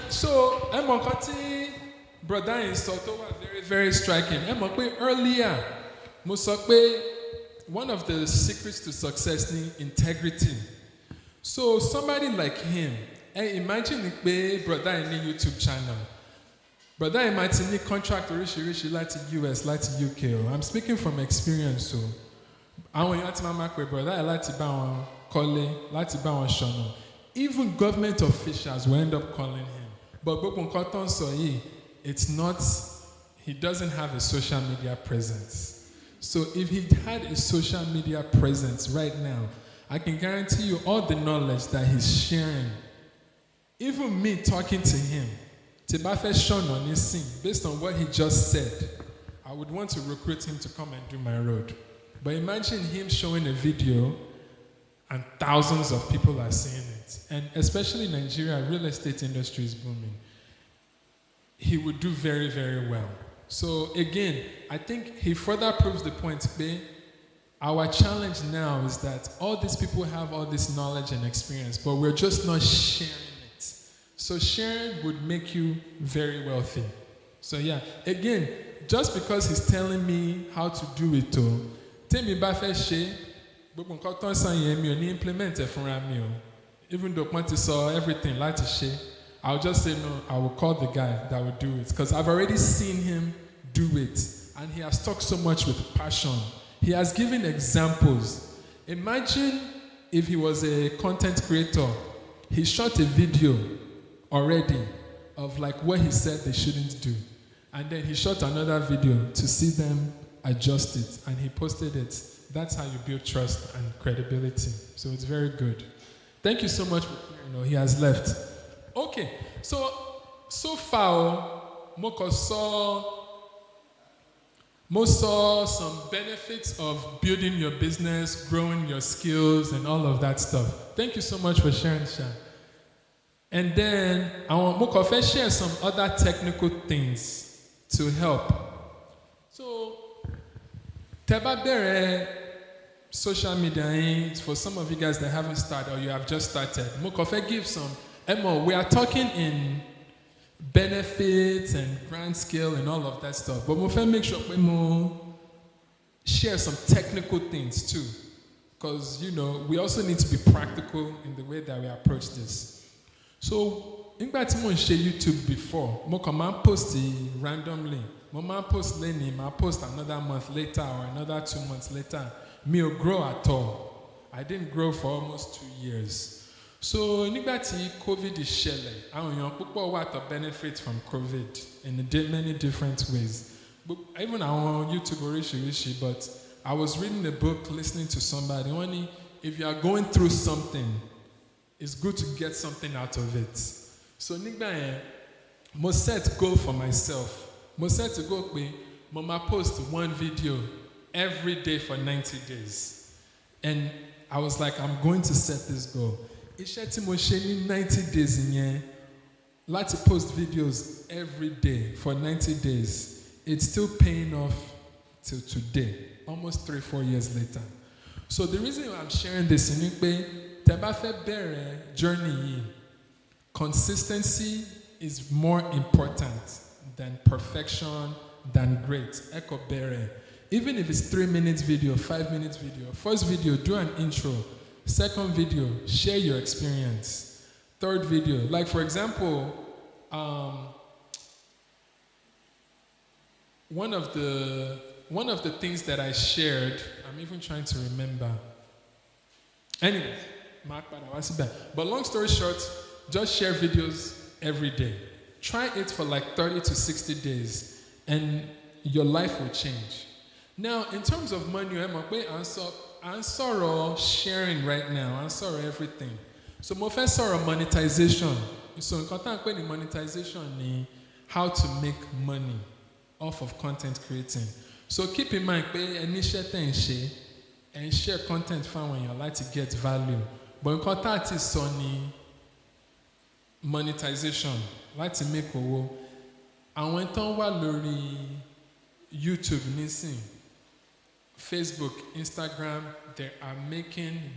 So ẹ mọ̀ nǹkan tí brother yìí sọ tó wà very very striking. Ẹ mọ̀ pé earlier mo sọ pé one of the secrets to success ni integrity. So somebody like him, imagine pé brother yìí ní YouTube channel. Brother yìí might ní contract oríṣiríṣi láti US láti UK o. I'm speaking from experience o. Àwọn èèyàn ti máa pè brother yìí láti bá wọn kọ́lé, láti bá wọn ṣọ̀nà. Even government officials will end up calling him. But gbogbo nǹkan tó ń sọ yìí, it's not, he doesn't have a social media presence. So if he had a social media presence right now, I can guarantee you all the knowledge that he's sharing. Even me talking to him, Tibafe Sean on his scene, based on what he just said, I would want to recruit him to come and do my road. But imagine him showing a video and thousands of people are seeing it. And especially in Nigeria, real estate industry is booming. He would do very, very well. So again, I think he further proves the point, babe. Our challenge now is that all these people have all this knowledge and experience, but we're just not sharing it. So sharing would make you very wealthy. So yeah, again, just because he's telling me how to do it, tell me about she, but implement it for me. Even though I saw everything like to share, I'll just say no, I will call the guy that will do it. Because I've already seen him do it. And he has talked so much with passion. He has given examples. Imagine if he was a content creator. He shot a video already of like what he said they shouldn't do. And then he shot another video to see them adjust it. And he posted it. That's how you build trust and credibility. So it's very good. Thank you so much for clearing. He has left. Okay, so far, Moko saw some benefits of building your business, growing your skills, and all of that stuff. Thank you so much for sharing, Sha. And then I want Moko to share some other technical things to help. So, Teba Bere social media, for some of you guys that haven't started or you have just started, Mokofe give some. Emma, we are talking in benefits and grand scale and all of that stuff, but Mokofe make sure we share some technical things too, because we also need to be practical in the way that we approach this. So, in fact, I share YouTube before. I can post it randomly. I post Lenny, I post another month later or another 2 months later. Me or grow at all. I didn't grow for almost 2 years. So, nígbà tí COVID is ṣẹlẹ̀, àwọn èèyàn púpọ̀ wà tó benefit from COVID in many different ways. But even àwọn YouTube oríṣiríṣi, but I was reading a book, listening to somebody. Only if you are going through something, it's good to get something out of it. So, nígbà yẹn, mo set goal for myself. Mo set to go pé mo máa post one video every day for 90 days. And I was like, I'm going to set this goal. Iṣẹ́ tí mo ṣe ní 90 days yẹn, láti post videos every day for 90 days, it's still paying off till today, almost 3-4 years later. So the reason I'm sharing this is pé tẹ́ bá fẹ́ bẹ̀rẹ̀ journey yìí, consistency is more important than perfection than great. Eko bere. Even if it's 3 minutes video, 5 minutes video. First video, do an intro. Second video, share your experience. Third video, like for example, one of the things that I shared, I'm even trying to remember. Anyway, but long story short, just share videos every day. Try it for like 30 to 60 days, and your life will change. Now, in terms of money, I'm sorry sharing right now. I'm sorry everything. So, mo fẹ́ sọ̀rọ̀ monetization. So, nǹkan tá à ń pè ní monetization ni how to make money off of content creating. So, keep in mind pé ẹni iṣẹ́ tẹ̀ ń ṣe, ẹ̀ ń share content fáwọn èèyàn láti get value. But nǹkan tá à ti sọ ni monetization láti make owó. Àwọn tán wà lórí YouTube nísìn, Facebook, Instagram, they are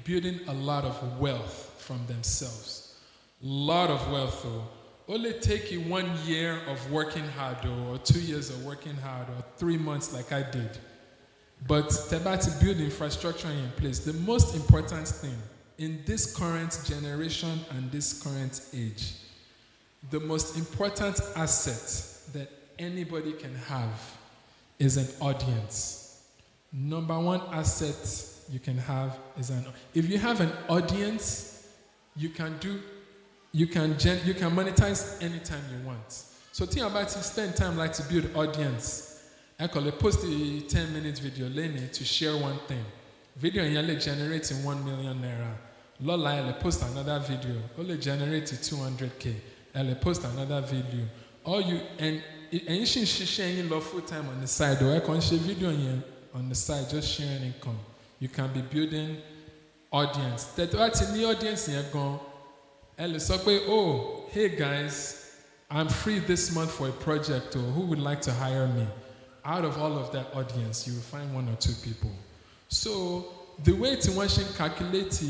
building a lot of wealth from themselves. Lot of wealth though. Only take you 1 year of working hard or 2 years of working hard or 3 months like I did. But to build infrastructure in place, the most important thing in this current generation and this current age, the most important asset that anybody can have is an audience. Number one asset you can have is if you have an audience, you can monetize anytime you want. So think about it, spend time like to build audience. I call it post a 10-minute video learning to share one thing. Video in generating 1 million naira. Lola I'll post another video. Only generate 200K. I'll post another video. Or you you should share any love full time on the side, or I can share video on the side, just sharing income. You can be building audience. That what's in the audience here gone. Oh, hey guys, I'm free this month for a project, or who would like to hire me? Out of all of that audience, you will find 1 or 2 people. So the way to calculate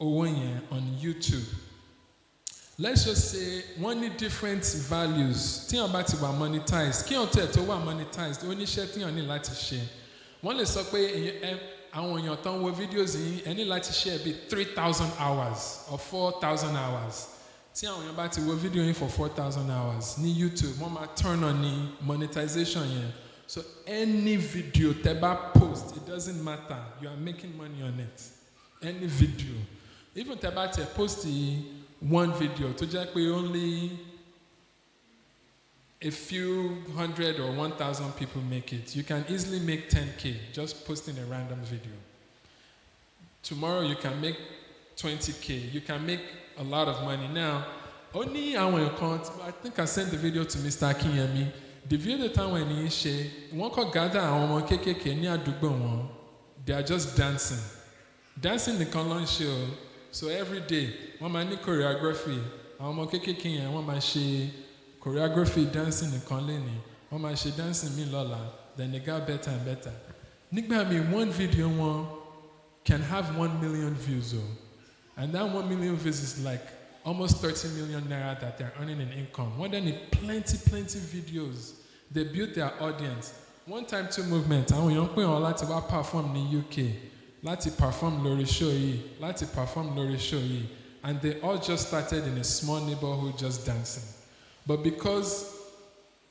on YouTube, let's just say one need different values. Think about it about monetized. Kí on tell to what monetized? Only share thing on like to share. One let's say àwọn èèyàn tán wo videos yìí ẹni láti share bí 3,000 hours or 4,000 hours. Tí àwọn èèyàn bá ti wo video yìí for 4,000 hours ní YouTube, wọ́n máa turn on ní monetization yẹn. So any video tẹ́ bá post, it doesn't matter. You are making money on it. Any video. Even tẹ́ bá tẹ́ post one video tó jẹ́ pé only a few hundred or 1,000 people make it. You can easily make 10K just posting a random video. Tomorrow you can make 20K. You can make a lot of money. Now, only our account, I think I sent the video to Mr. Akinyemi. The video time when he share, one could gather our KKK near Dugbo. They are just dancing. Dancing the colon show. So every day, one man need choreography. Our KKK and one man she choreography dancing in Conleni, one man she dancing me Lola, then they got better and better. Nigba me one video one can have 1 million views, and that 1 million views is like almost 30 million naira that they're earning in income. More than plenty videos. They built their audience. One time two movement. And when young people like to perform in the UK, like to perform lórí show yìí, like to perform lórí show yìí, and they all just started in a small neighborhood just dancing. But because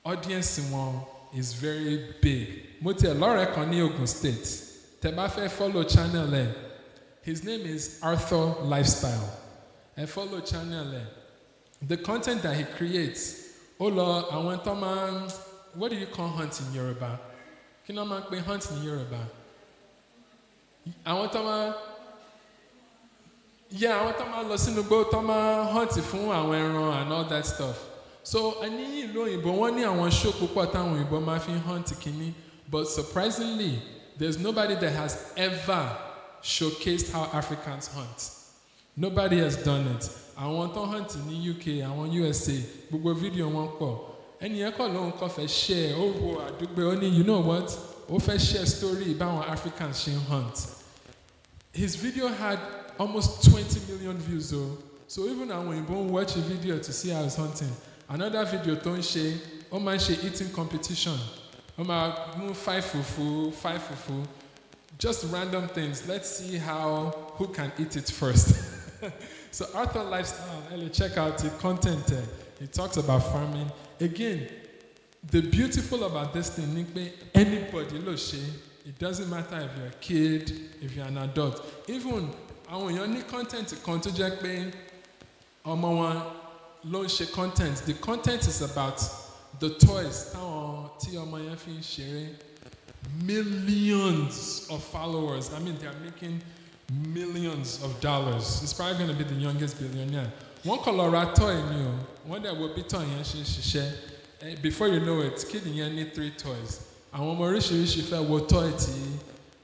audience one is very big, mo tell lọ́rẹ̀ kan ní Ogun State, tẹ́ bá fẹ́ follow channel ẹ̀, his name is Arthur Lifestyle. And follow channel ẹ̀. The content that he creates, àwọn tó máa, what do you call hunt in Yoruba? Kí ló máa ń pè hunt in Yoruba? Àwọn tó máa, àwọn tó máa lọ sínú igbó tó máa hunt fún àwọn ẹran and all that stuff. So ní ìlú òyìnbó wọ́n ní àwọn show púpọ̀ táwọn òyìnbó máa fi hunt kìíní, but surprisingly there's nobody that has ever showcased how Africans hunt. Nobody has done it. Àwọn tó hunt ní UK, àwọn USA, gbogbo video wọn pọ̀. Ẹni yẹn kọ́ lóhun kọ́ fẹ́ share, ó wo àdúgbò, ó ní you know what? Ó fẹ́ share story báwọn Africans ṣe hunt. His video had almost 20 million views though. So even àwọn òyìnbó watch a video to see how he's hunting. Another video tó ń ṣe, ó máa ń ṣe eating competition. Five fufu. Just random things. Let's see who can eat it first. So Arthur Lifestyle, check out the content there. He talks about farming. Again, the beautiful about this thing, anybody, it doesn't matter if you're a kid, if you're an adult. Even àwọn èèyàn ní content kan tó jẹ́ pé ọmọ wọn ló ń ṣe content. The content is about the toys tí ọmọ yẹn fi ń ṣeré. Millions of followers. I mean, they're making millions of dollars. He's probably going to be the youngest billionaire. One color toy new. One that will be toy and before you know it, kid yẹn need 3 toys. Àwọn ọmọ oríṣiríṣi fẹ́ wo toy tí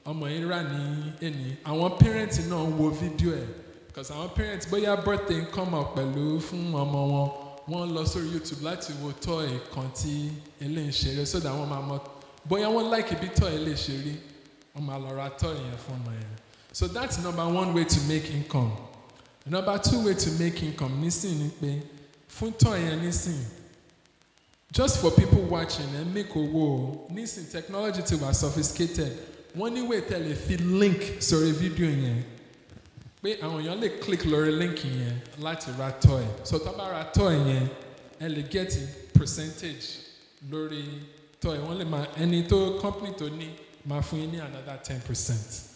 ọmọ yìí rà ní ẹni. Àwọn parents náà wo video ẹ̀. Because àwọn parents bóyá birthday come up pẹ̀lú fún ọmọ wọn. Wọ́n lọ sórí YouTube láti wo toy kan tí eléyìí ń ṣeré so that wọ́n máa mọ bóyá wọ́n like ibi toy eléyìí ṣe rí. Wọ́n máa lọ ra toy yẹn fún ọmọ yẹn. So that's number 1 way to make income. Number 2 way to make income nísìn ni pé fún toy yẹn nísìn. Just for people watching and make owó nísìn technology ti wà sophisticated. Wọ́n ní way tẹ́lẹ̀ fi link sórí video yẹn. Pé àwọn èèyàn lè click lórí link yẹn láti ra toy. So tó bá ra toy yẹn, ẹ lè get percentage lórí toy. Wọ́n lè máa ẹni tó company tó ní máa fún yín ní another 10%.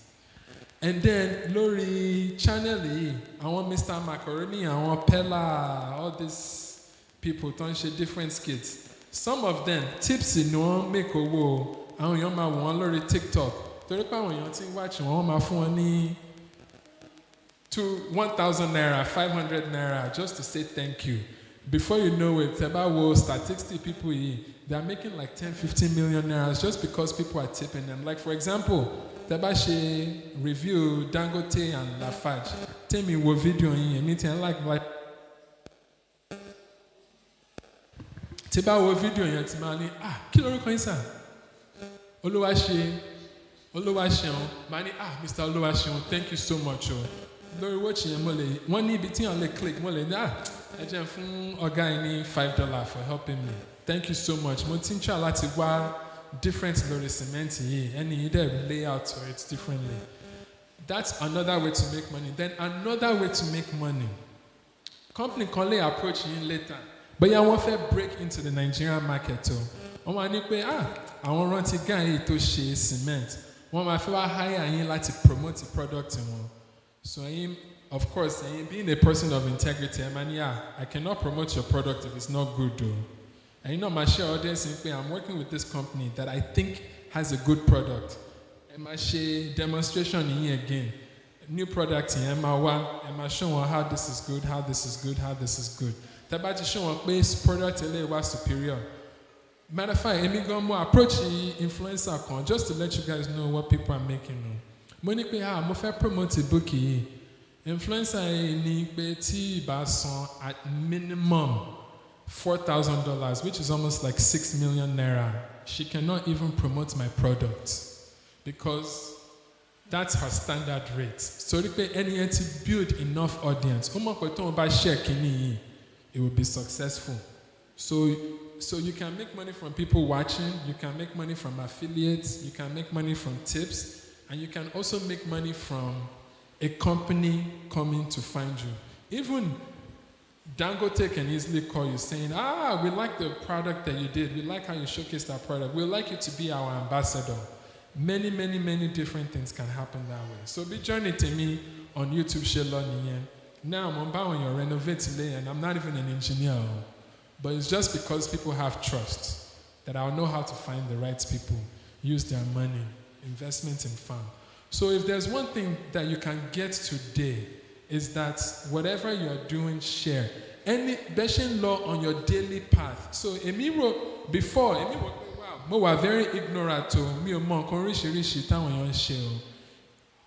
And then lórí channel yìí, àwọn Mr. Macaroni, àwọn Pella, all these people tó ń ṣe different skits. Some of them tips ni wọ́n make owó. Àwọn èèyàn máa wò wọ́n lórí TikTok. Torí pé àwọn èèyàn tí ń watch wọ́n máa fún wọn ní 1,000 naira, 500 naira just to say thank you. Before you know it, tẹ́ wo statistics people yìí, they are making like 10-15 million naira just because people are tipping them. Like for example, tẹ́ ṣe review Dangote and Lafarge. Tẹ́mi wo video yìí, èmi tí ń like. Tí bá wo video yẹn tí máa ní, kí lorúkọ yín sà? Olúwaṣeun. Máa ní, Mr. Olúwaṣeun, thank you so much. Lórí watch yẹn mo lè, wọ́n ní ibi tí wọ́n lè click, mo lè ní, ẹ jẹ́ fún ọ̀gá yìí ní $5 for helping me. Thank you so much. Mo ti ń try láti wá different lórí cement yìí. Ẹni yìí dẹ̀ lay out for it differently. That's another way to make money. Then another way to make money. Company kan lè approach yín later. Bóyá wọ́n fẹ́ break into the Nigerian market o. Wọ́n máa ní pé, àwọn rántí guy yìí tó ṣe cement. Wọ́n máa fẹ́ wá hire yín láti promote the product wọn. So of course, being a person of integrity, I cannot promote your product if it's not good though. And my share audience in I'm working with this company that I think has a good product. And my share demonstration in here again. New product in my show how this is good, how this is good, how this is good. Tabaji show base product was superior. Matter of fact, I'm going to approach the influencer con just to let you guys know what people are making. Money pay mo fẹ́ promote book yìí. Influencer ní pé tí bá san at minimum $4,000, which is almost like 6 million naira. She cannot even promote my product because that's her standard rate. So pé ẹni yẹn ti build enough audience. Ó mọ̀ pé tó ń bá share kíní yìí, it will be successful. So you can make money from people watching, you can make money from affiliates, you can make money from tips. And you can also make money from a company coming to find you. Even Dangote can easily call you saying, we like the product that you did. We like how you showcased that product. We'd like you to be our ambassador. Many, many, many different things can happen that way. So be joining to me on YouTube, Shelon. Now I'm on your renovate today, and I'm not even an engineer. But it's just because people have trust that I'll know how to find the right people, use their money. Investment in farm. So if there's one thing that you can get today is that whatever you're doing, share. Any beshin law on your daily path. So Emiro before, wow, we were very ignorant to me or more rishi share.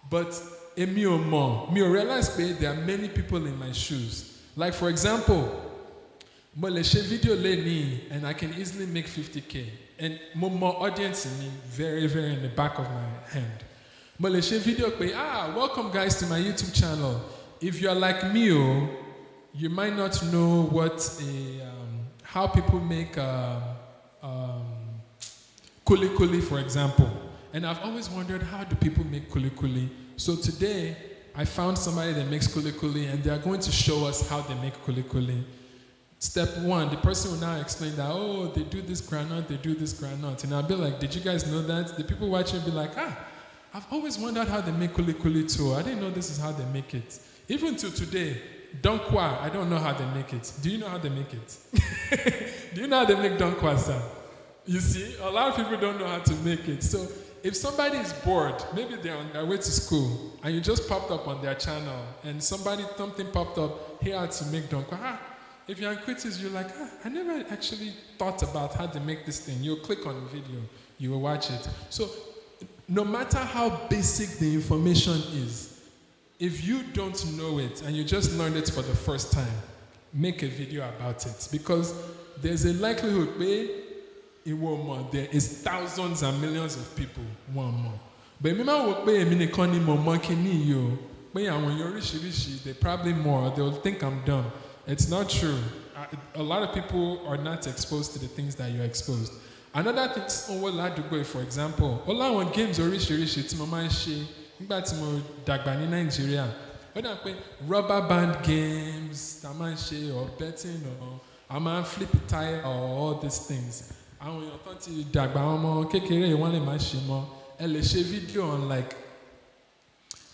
But Emiro more, me realize there are many people in my shoes. Like for example, I share video and I can easily make 50K. And more audience in me, very, very in the back of my hand. Malaysia video, welcome guys to my YouTube channel. If you're like me, you might not know what how people make kuli kuli, for example. And I've always wondered, how do people make kuli kuli? So today, I found somebody that makes kuli kuli, and they are going to show us how they make kuli kuli. Step one, the person will now explain that, oh, they do this granite, they do this granite. And I'll be like, did you guys know that? The people watching will be like, I've always wondered how they make kuli kuli too. I didn't know this is how they make it. Even to today, donkwa, I don't know how they make it. Do you know how they make it? Do you know how they make donkwa, sir? You see, a lot of people don't know how to make it. So if somebody is bored, maybe they're on their way to school, and you just popped up on their channel, and something popped up, here how to make donkwa. If you're on quizzes, you're like, I never actually thought about how to make this thing. You'll click on the video, you will watch it. So no matter how basic the information is, if you don't know it and you just learned it for the first time, make a video about it. Because there's a likelihood there is thousands and millions of people who want more. But they probably more, they'll think I'm dumb. It's not true. A lot of people are not exposed to the things that you're exposed. Another thing, for example, all our games oríṣiríṣi tí mo máa ń ṣe nígbà tí mo dàgbà ní Nàìjíríà. Ó dà pé rubber band games tá máa ń ṣe, or betting, or a máa ń flip tire, or all these things. Àwọn èèyàn tán ti dàgbà, àwọn ọmọ kékeré wọ́n lè máa ṣe mọ́. Ẹ lè ṣe video on like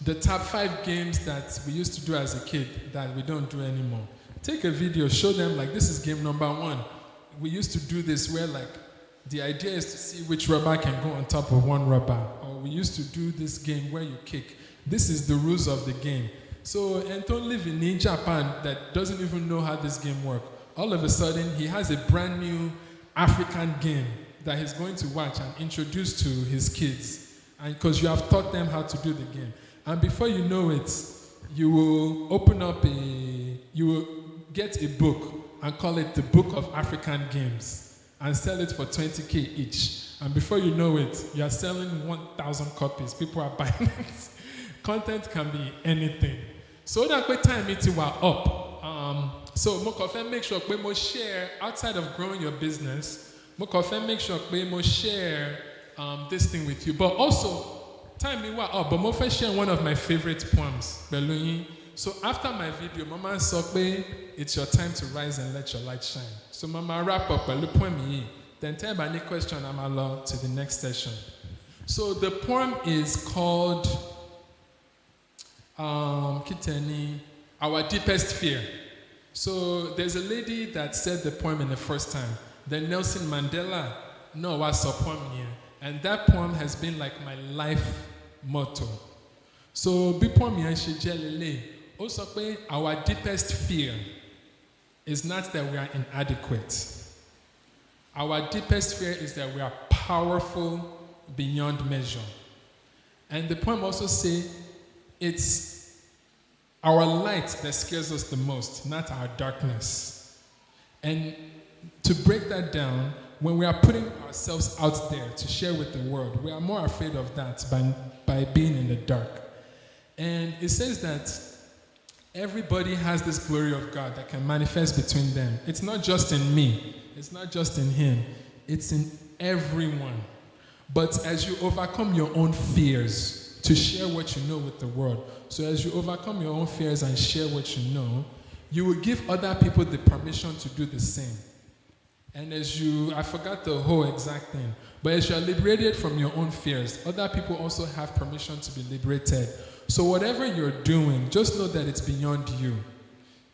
the top 5 games that we used to do as a kid that we don't do anymore. Take a video, show them like this is game number 1. We used to do this where like the idea is to see which rubber can go on top of one rubber. Or we used to do this game where you kick. This is the rules of the game. So Anton living in Japan that doesn't even know how this game works. All of a sudden he has a brand new African game that he's going to watch and introduce to his kids. And because you have taught them how to do the game. And before you know it, you will you will get a book and call it the Book of African Games and sell it for 20K each. And before you know it, you are selling 1,000 copies. People are buying it. Content can be anything. So that way time it will up. So Mokofe make sure we mo share outside of growing your business. Mokofe make sure we mo share this thing with you. But also time it will up. But Mokofe share one of my favorite poems. Beluyin. So after my video, Mama Sokwe, it's your time to rise and let your light shine. So Mama wrap up a little poem. Then tell me any question I'm allowed to the next session. So the poem is called Kiteni, Our Deepest Fear. So there's a lady that said the poem in the first time. Then Nelson Mandela, no, was a poem here. And that poem has been like my life motto. So be poem here, also, our deepest fear is not that we are inadequate. Our deepest fear is that we are powerful beyond measure. And the poem also says it's our light that scares us the most, not our darkness. And to break that down, when we are putting ourselves out there to share with the world, we are more afraid of that by being in the dark. And it says that everybody has this glory of God that can manifest between them. It's not just in me. It's not just in him. It's in everyone. But as you overcome your own fears to share what you know with the world, so as you overcome your own fears and share what you know, you will give other people the permission to do the same. And I forgot the whole exact thing, but as you are liberated from your own fears, other people also have permission to be liberated. So whatever you're doing, just know that it's beyond you.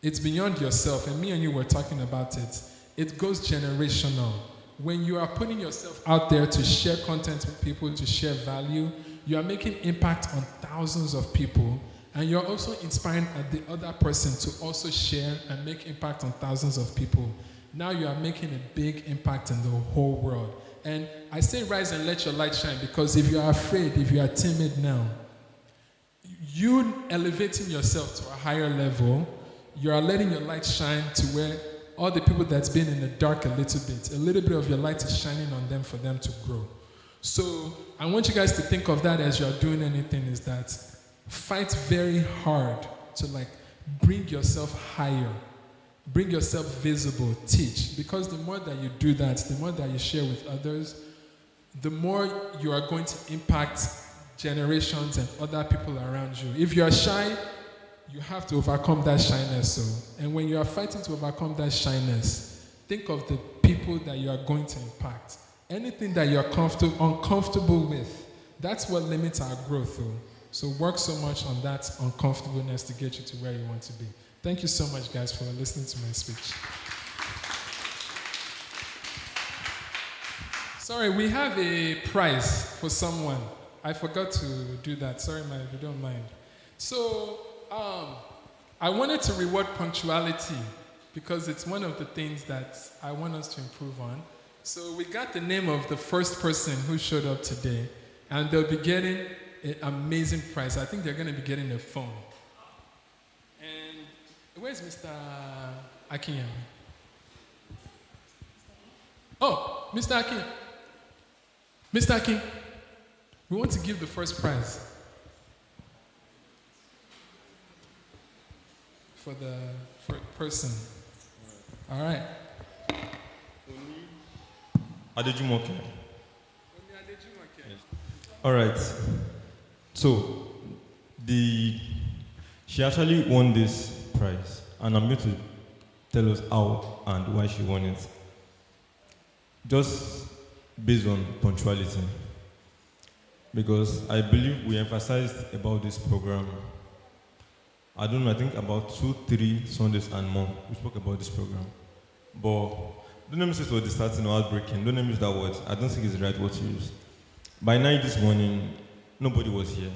It's beyond yourself. And me and you were talking about it. It goes generational. When you are putting yourself out there to share content with people, to share value, you are making impact on thousands of people. And you're also inspiring the other person to also share and make impact on thousands of people. Now you are making a big impact in the whole world. And I say rise and let your light shine because if you are afraid, if you are timid now, you elevating yourself to a higher level, you are letting your light shine to where all the people that's been in the dark a little bit of your light is shining on them for them to grow. So I want you guys to think of that as you're doing anything, is that fight very hard to bring yourself higher, bring yourself visible, teach. Because the more that you do that, the more that you share with others, the more you are going to impact generations and other people around you. If you are shy, you have to overcome that shyness. And when you are fighting to overcome that shyness, think of the people that you are going to impact. Anything that you're uncomfortable with, that's what limits our growth. So work so much on that uncomfortableness to get you to where you want to be. Thank you so much, guys, for listening to my speech. Sorry, we have a prize for someone. I forgot to do that. Sorry, man, if you don't mind. So, I wanted to reward punctuality because it's one of the things that I want us to improve on. So we got the name of the first person who showed up today, and they'll be getting an amazing prize. I think they're going to be getting a phone. And where's Mr. Akinyemi? Oh, Mr. Akin. Mr. Akin, we want to give the first prize for the person. All right. Adejumoke. All right. So, she actually won this prize, and I'm going to tell us how and why she won it. Just based on punctuality, because I believe we emphasized about this program. I don't know, I think about 2-3 Sundays and more, we spoke about this program. But don't let me say it was disheartening or heartbreaking. Don't let me use that word. I don't think it's the right word to use. By 9 this morning, nobody was here.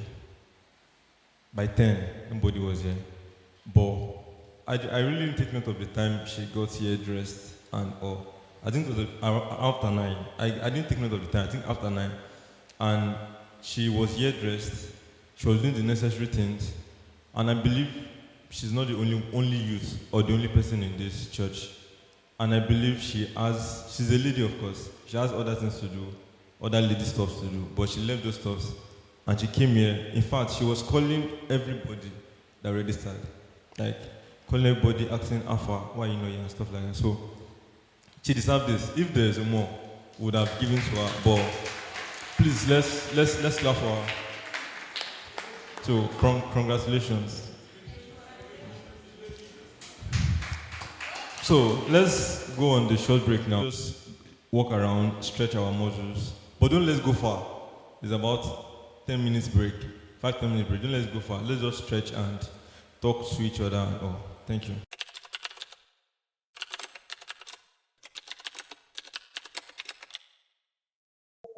By 10, nobody was here. But I really didn't take note of the time she got here dressed and all. I think it was after 9. I didn't take note of the time. I think after 9. And she was here dressed. She was doing the necessary things. And I believe she's not the only youth or the only person in this church. And I believe she's a lady, of course. She has other things to do, other lady stuff to do. But she left those stuffs and she came here. In fact, she was calling everybody that registered. Like, calling everybody, asking Alpha, why you know here and stuff like that. So, she deserves this. If there's more, we would have given to her. But please, let's clap for her. So, congratulations. So, let's go on the short break now. Just walk around, stretch our muscles. But don't let's go far. It's about 10 minutes break. 5-10 minutes break. Don't let's go far. Let's just stretch and talk to each other and all. Thank you.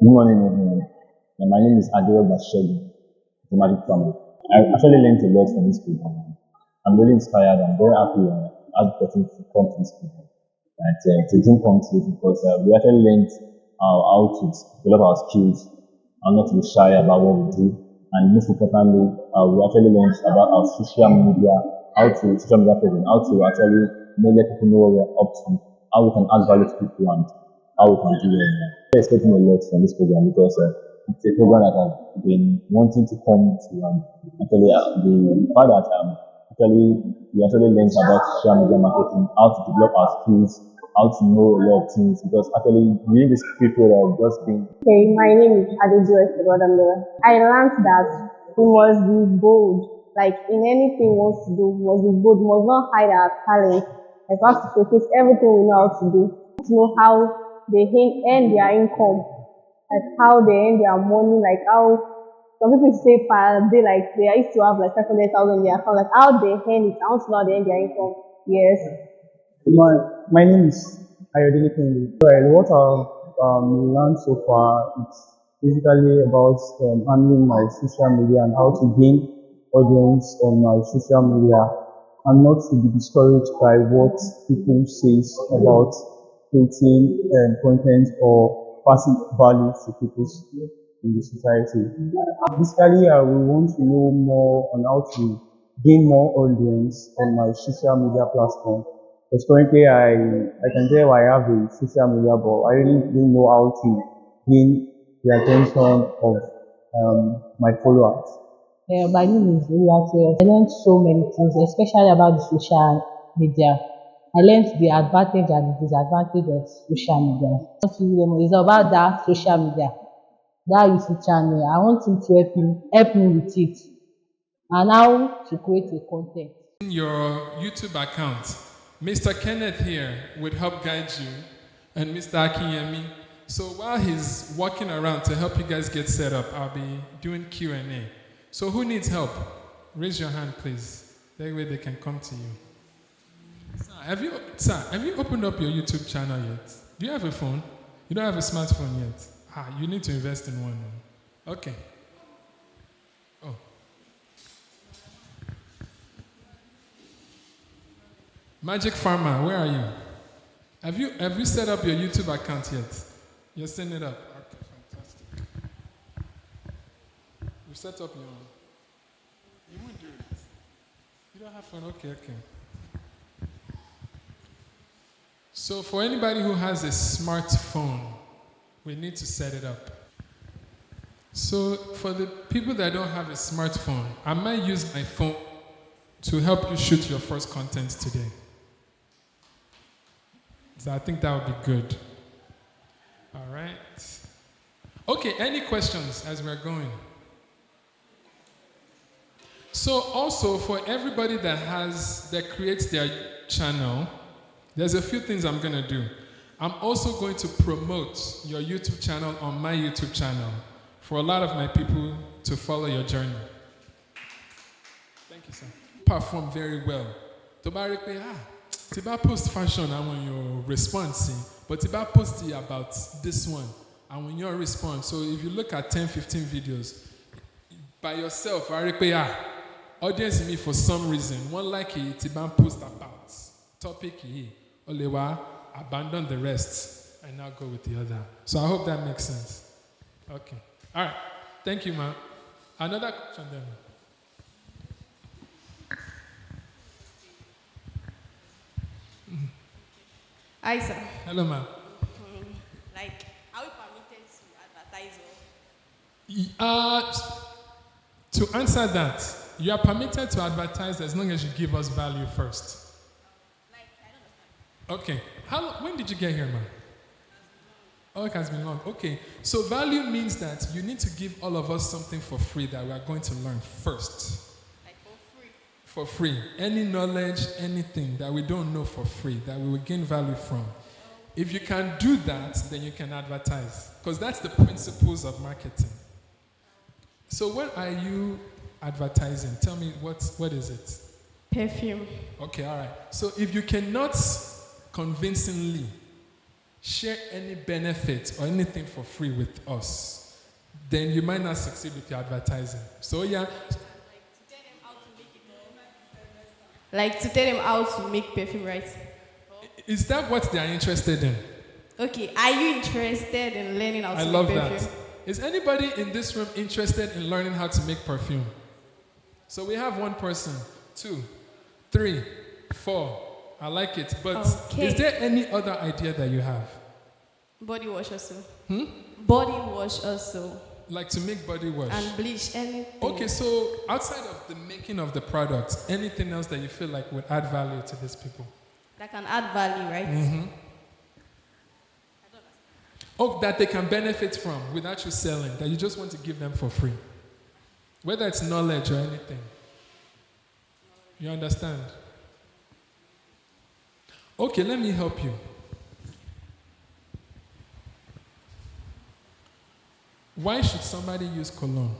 Good morning, everyone. My name is Adil Bashegi, Thematic Farmer. I actually learned a lot from this program. I'm really inspired. I'm very happy as the person to come to this program. And to dream come true because we actually learned how to develop our skills and not to be shy about what we do. And most importantly, we actually learned about our social media, social media presence, how to actually let people know what we're up to, how we can add value to people and how we can do it. I'm expecting a lot from this program because it's a program that I've been wanting to come to. Actually, the fact that we actually learned about social media marketing, how to develop our skills, how to know a lot of things. Because actually, during this period, I've just been. Okay, my name is Adejoy Segodamila. I learned that we must be bold. Like in anything we want to do, we must be bold. We must not hide our talent. Like we have to showcase everything we know how to do. To know how they earn their income, like how they earn their money, like how some people say per day, like they used to have like 500,000 in their account, like how they earn it. I want to know how they earn their income. Yes. My name is Ayodele Kendi. Well, what I've learned so far is basically about handling my social media and how to gain audience on my social media and not to be discouraged by what people say about creating content or passing value to people in the society. Basically, I will want to know more on how to gain more audience on my social media platform. Because currently, I can tell I have a social media, but I really don't know how to gain the attention of my followers. My name is Oluwatoyo. I learned so many things, especially about the social media. I learned the advantage and the disadvantage of social media. It's about that social media. that YouTube channel. I want him to help me with it and how to create a content. Your YouTube account. Mr. Kenneth here would help guide you, and Mr. Akinyemi. So while he's walking around to help you guys get set up, I'll be doing Q&A. So who needs help? Raise your hand, please. That way they can come to you. Sir, have you opened up your YouTube channel yet? Do you have a phone? You don't have a smartphone yet? You need to invest in one. Okay. Oh. Magic Farmer, where are you? Have you set up your YouTube account yet? You're setting it up. Okay, fantastic. You set up your own. You won't do it. You don't have fun? Okay. So for anybody who has a smartphone, we need to set it up. So for the people that don't have a smartphone, I might use my phone to help you shoot your first content today. So I think that would be good. All right. Okay, any questions as we're going? So also for everybody that creates their channel, there's a few things I'm going to do. I'm also going to promote your YouTube channel on my YouTube channel for a lot of my people to follow your journey. Thank you, sir. Perform very well. Tiba post fashion, I want your response. But Tiba post about this one, I want your response. So if you look at 10, 15 videos, by yourself, audience me for some reason, one like it, Tiba post about topic here. Olewa, abandon the rest and now go with the other. So I hope that makes sense. Okay. All right. Thank you, ma'am. Another question then. Hi, sir. Hello, ma'am. Are we permitted to advertise? To answer that, you are permitted to advertise as long as you give us value first. Okay. When did you get here, ma'am? Oh, it has been long. Okay. So value means that you need to give all of us something for free that we are going to learn first. For free. Any knowledge, anything that we don't know for free, that we will gain value from. If you can do that, then you can advertise. Because that's the principles of marketing. So what are you advertising? Tell me, what is it? Perfume. Okay, all right. So if you cannot convincingly share any benefit or anything for free with us, then you might not succeed with your advertising. So yeah. Like to tell them how to make perfume, right? Is that what they are interested in? Okay, are you interested in learning how to make perfume? I love that. Is anybody in this room interested in learning how to make perfume? So we have 1 person, 2, 3, 4. I like it. But is there any other idea that you have? Body wash also. Body wash also. Like to make body wash? And bleach, anything. Okay, so outside of the making of the product, anything else that you feel like would add value to these people? That can add value, right? Mm-hmm. Oh, that they can benefit from without you selling, that you just want to give them for free. Whether it's knowledge or anything. You understand? Okay, let me help you. Why should somebody use cologne?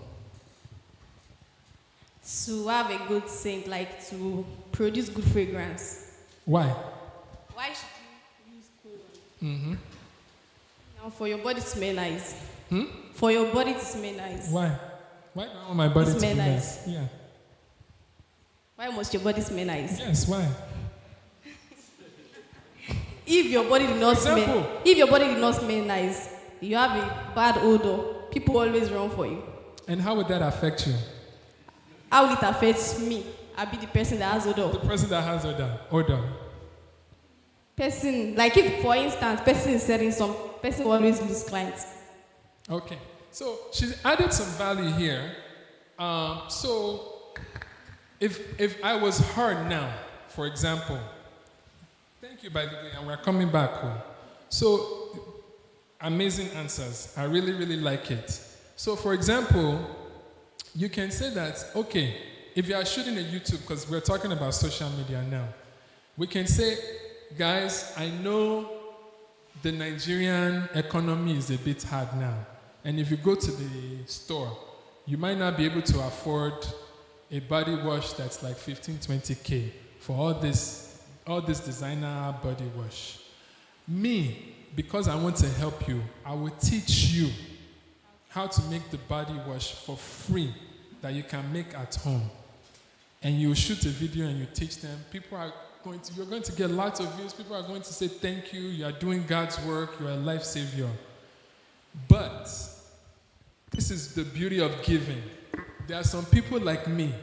To have a good scent, like to produce good fragrance. Why? Why should you use cologne? Mm-hmm. Now, for your body to smell nice. For your body to smell nice. Why? Why do I want my body to smell nice? Yeah. Why must your body smell nice? Yes, why? If your body did not smell nice, you have a bad odor. People always run for you. And how would that affect you? How will it affect me? I'll be the person that has odor. The person that has odor. Person, like if, for instance, person is selling some, person will always lose clients. Okay. So she's added some value here. So if I was her now, for example, thank you, by the way, and we're coming back home. So, amazing answers. I really, really like it. So, for example, you can say that, okay, if you are shooting a YouTube, because we're talking about social media now, we can say, guys, I know the Nigerian economy is a bit hard now. And if you go to the store, you might not be able to afford a body wash that's like 15, 20K for all this designer body wash. Me, because I want to help you, I will teach you how to make the body wash for free that you can make at home. And you shoot a video and you teach them. You're going to get lots of views. People are going to say thank you. You are doing God's work. You are a life savior. But this is the beauty of giving. There are some people like me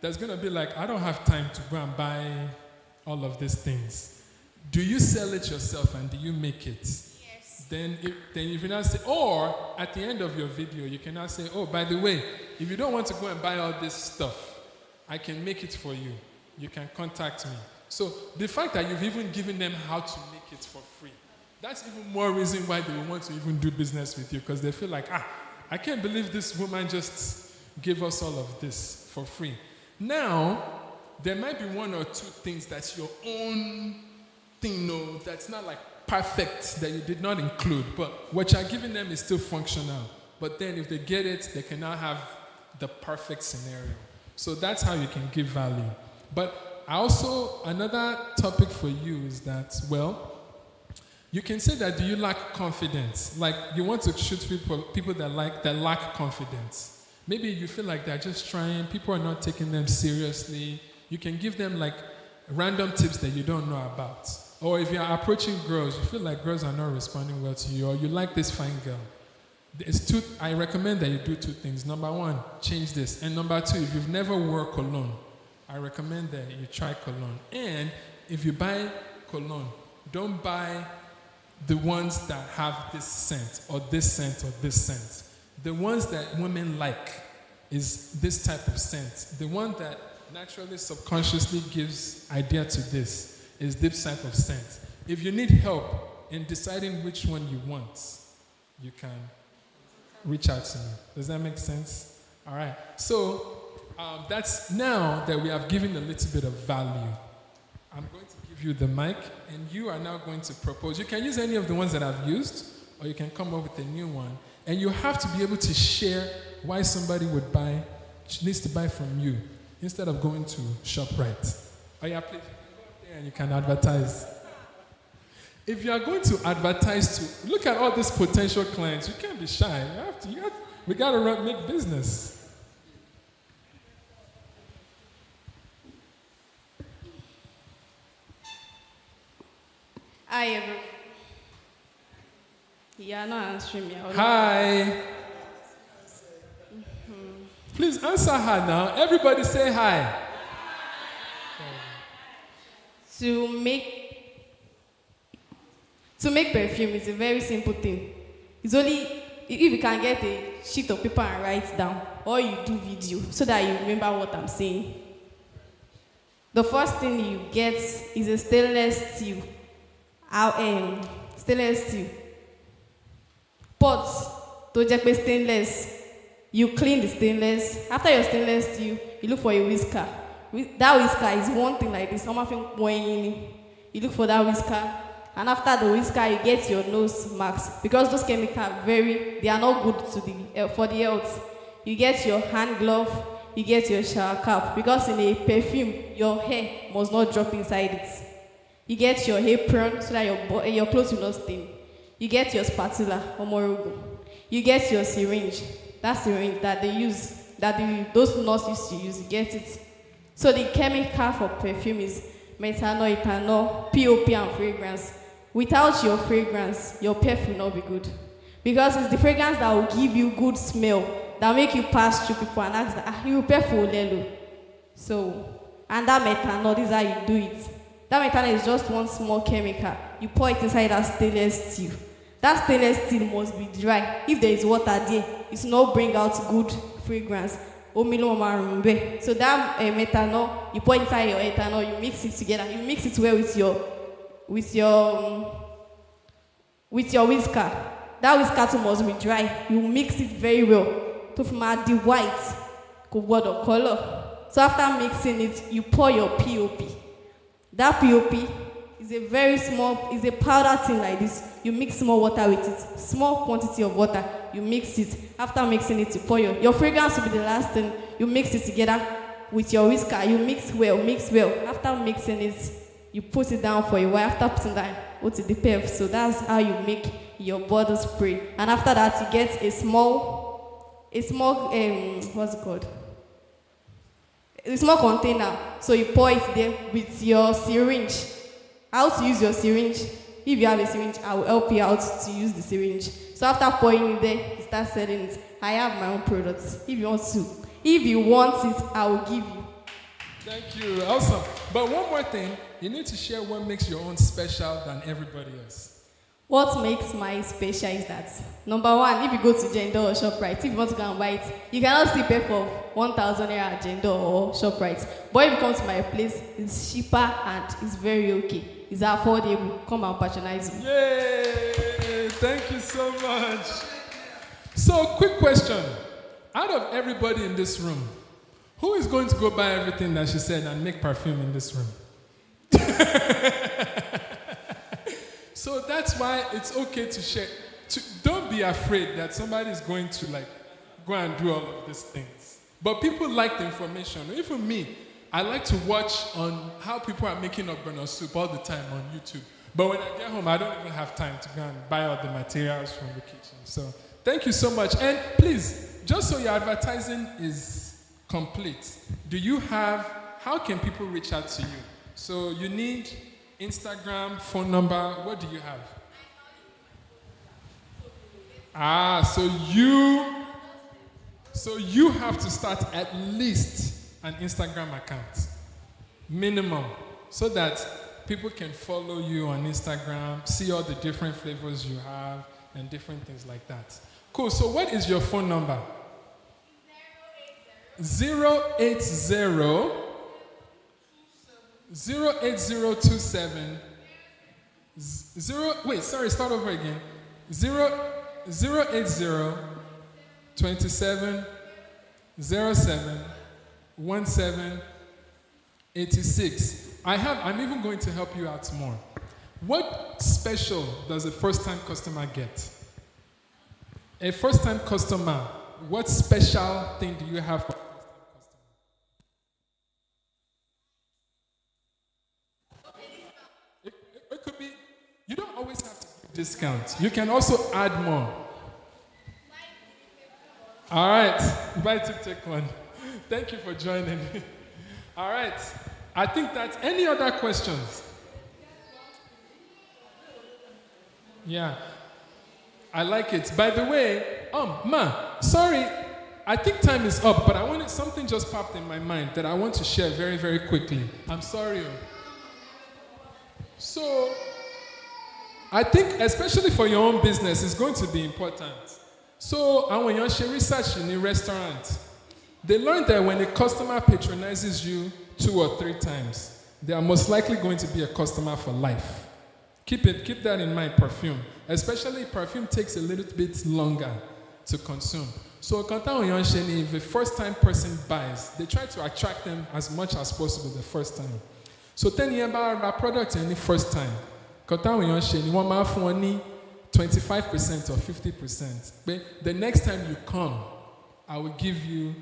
that's going to be like, I don't have time to go and buy all of these things. Do you sell it yourself and do you make it? Yes. Then if you now say, or at the end of your video, you can now say, oh, by the way, if you don't want to go and buy all this stuff, I can make it for you. You can contact me. So the fact that you've even given them how to make it for free, that's even more reason why they will want to even do business with you, because they feel like, I can't believe this woman just gave us all of this for free. Now, there might be one or two things that's your own thing, no, that's not like perfect, that you did not include, but what you're giving them is still functional. But then if they get it, they can now have the perfect scenario. So that's how you can give value. But another topic for you is that, well, you can say that, do you lack confidence? Like, you want to shoot people that lack confidence. Maybe you feel like they're just trying, people are not taking them seriously. You can give them like random tips that you don't know about. Or if you're approaching girls, you feel like girls are not responding well to you, or you like this fine girl. I recommend that you do two things. Number one, change this. And number two, if you've never worn cologne, I recommend that you try cologne. And if you buy cologne, don't buy the ones that have this scent or this scent or this scent. The ones that women like is this type of scent. The one that naturally, subconsciously gives idea to this is this type of scent. If you need help in deciding which one you want, you can reach out to me. Does that make sense? All right. So that's now that we have given a little bit of value. I'm going to give you the mic, and you are now going to propose. You can use any of the ones that I've used, or you can come up with a new one. And you have to be able to share why somebody needs to buy from you, instead of going to ShopRite. Oh yeah, please, you can go up there and you can advertise. If you are going to advertise look at all these potential clients, you can't be shy. We got to make business. Hi, everyone. Yeah, not answering me. Hi. Please answer her now. Everybody say hi. To make perfume is a very simple thing. It's only if you can get a sheet of paper and write down, or you do video so that you remember what I'm saying. The first thing you get is a stainless steel. Stainless steel. Pot to just be stainless. You clean the stainless. After your stainless steel, you look for a whisker. That whisker is one thing like this. You look for that whisker. And after the whisker, you get your nose marks. Because those chemicals they are not good for the health. You get your hand glove, you get your shower cap. Because in a perfume, your hair must not drop inside it. You get your apron so that your clothes will not stain. You get your spatula, omorogo. You get your syringe. That syringe that they use, those nurses used to use, you get it. So the chemical for perfume is methanol, ethanol, POP, and fragrance. Without your fragrance, your perfume will not be good. Because it's the fragrance that will give you good smell, that will make you pass through people and ask that, you perfume lelo. So, and that methanol, this is how you do it. That methanol is just one small chemical. You pour it inside that stainless steel. That stainless steel must be dry. If there is water there, it will not bring out good fragrance. So that methanol, you pour inside your ethanol, you mix it together. You mix it well with your whisker. That whisker too must be dry. You mix it very well. To form the white, go water color. So after mixing it, you pour your POP. That POP is a very small, is a powder thing like this. You mix small water with it, small quantity of water. You mix it. After mixing it, you pour your fragrance will be the last thing. You mix it together with your whisker. You mix well, mix well. After mixing it, you put it down for a while. After putting that, put it the perf. So that's how you make your bottle spray. And after that, you get a small, what's it called? A small container. So you pour it there with your syringe. How to use your syringe? If you have a syringe, I will help you out to use the syringe. So after pouring it there, you start selling it. I have my own products. If you want it, I will give you. Thank you. Awesome. But one more thing, you need to share what makes your own special than everybody else. What makes mine special is that, number one, if you go to Gender or ShopRite, if you want to go and buy it, you cannot see pay for 1,000 naira at Gender or ShopRite. But if you come to my place, it's cheaper and it's very okay. It's affordable. Come and patronize me. Yay! Thank you so much. So, quick question. Out of everybody in this room, who is going to go buy everything that she said and make perfume in this room? So that's why it's okay to share. Don't be afraid that somebody is going to go and do all of these things. But people like the information. Even me, I like to watch on how people are making ogbono soup all the time on YouTube. But when I get home, I don't even have time to go and buy all the materials from the kitchen. So thank you so much. And please, just so your advertising is complete, how can people reach out to you? So you need Instagram, phone number, what do you have? So you have to start at least an Instagram account, minimum, so that people can follow you on Instagram, see all the different flavors you have, and different things like that. Cool, so what is your phone number? 080 08027 start over again. 080 27 07 17 86. I'm even going to help you out more. What special does a first-time customer get? A first-time customer, what special thing do you have for it could be, you don't always have to give discounts. You can also add more. All right, bye to take one. Thank you for joining. All right, I think that's any other questions? Yeah, I like it. By the way, sorry, I think time is up, but something just popped in my mind that I want to share very, very quickly. I'm sorry. So, I think, especially for your own business, it's going to be important. So, and when you're sharing research in a restaurant, they learned that when a customer patronizes you 2 or 3 times, they are most likely going to be a customer for life. Keep that in mind, perfume. Especially perfume takes a little bit longer to consume. So, if the first time person buys, they try to attract them as much as possible the first time. So 10 years about our product any first time. You want 25% or 50%. But the next time you come, I will give you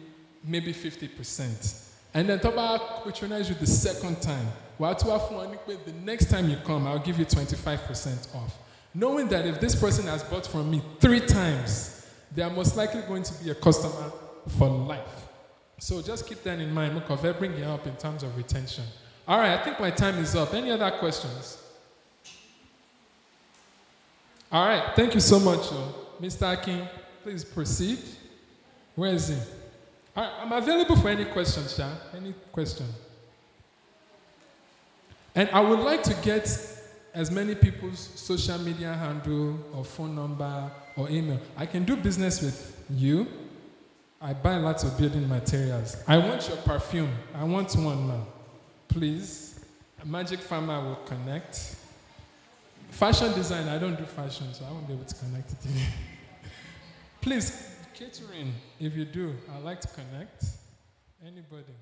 maybe 50%. And then Toba patronize you the second time. The next time you come, I'll give you 25% off. Knowing that if this person has bought from me 3 times, they are most likely going to be a customer for life. So just keep that in mind. Look, I'll bring you up in terms of retention. All right, I think my time is up. Any other questions? All right, thank you so much. Mr. Akin, please proceed. Where is he? All right, I'm available for any questions, Sha. Any question? And I would like to get as many people's social media handle or phone number or email. I can do business with you. I buy lots of building materials. I want your perfume. I want one now. Please. A Magic Farmer will connect. Fashion design, I don't do fashion, so I won't be able to connect it to you. Please, catering, if you do, I'd like to connect. Anybody?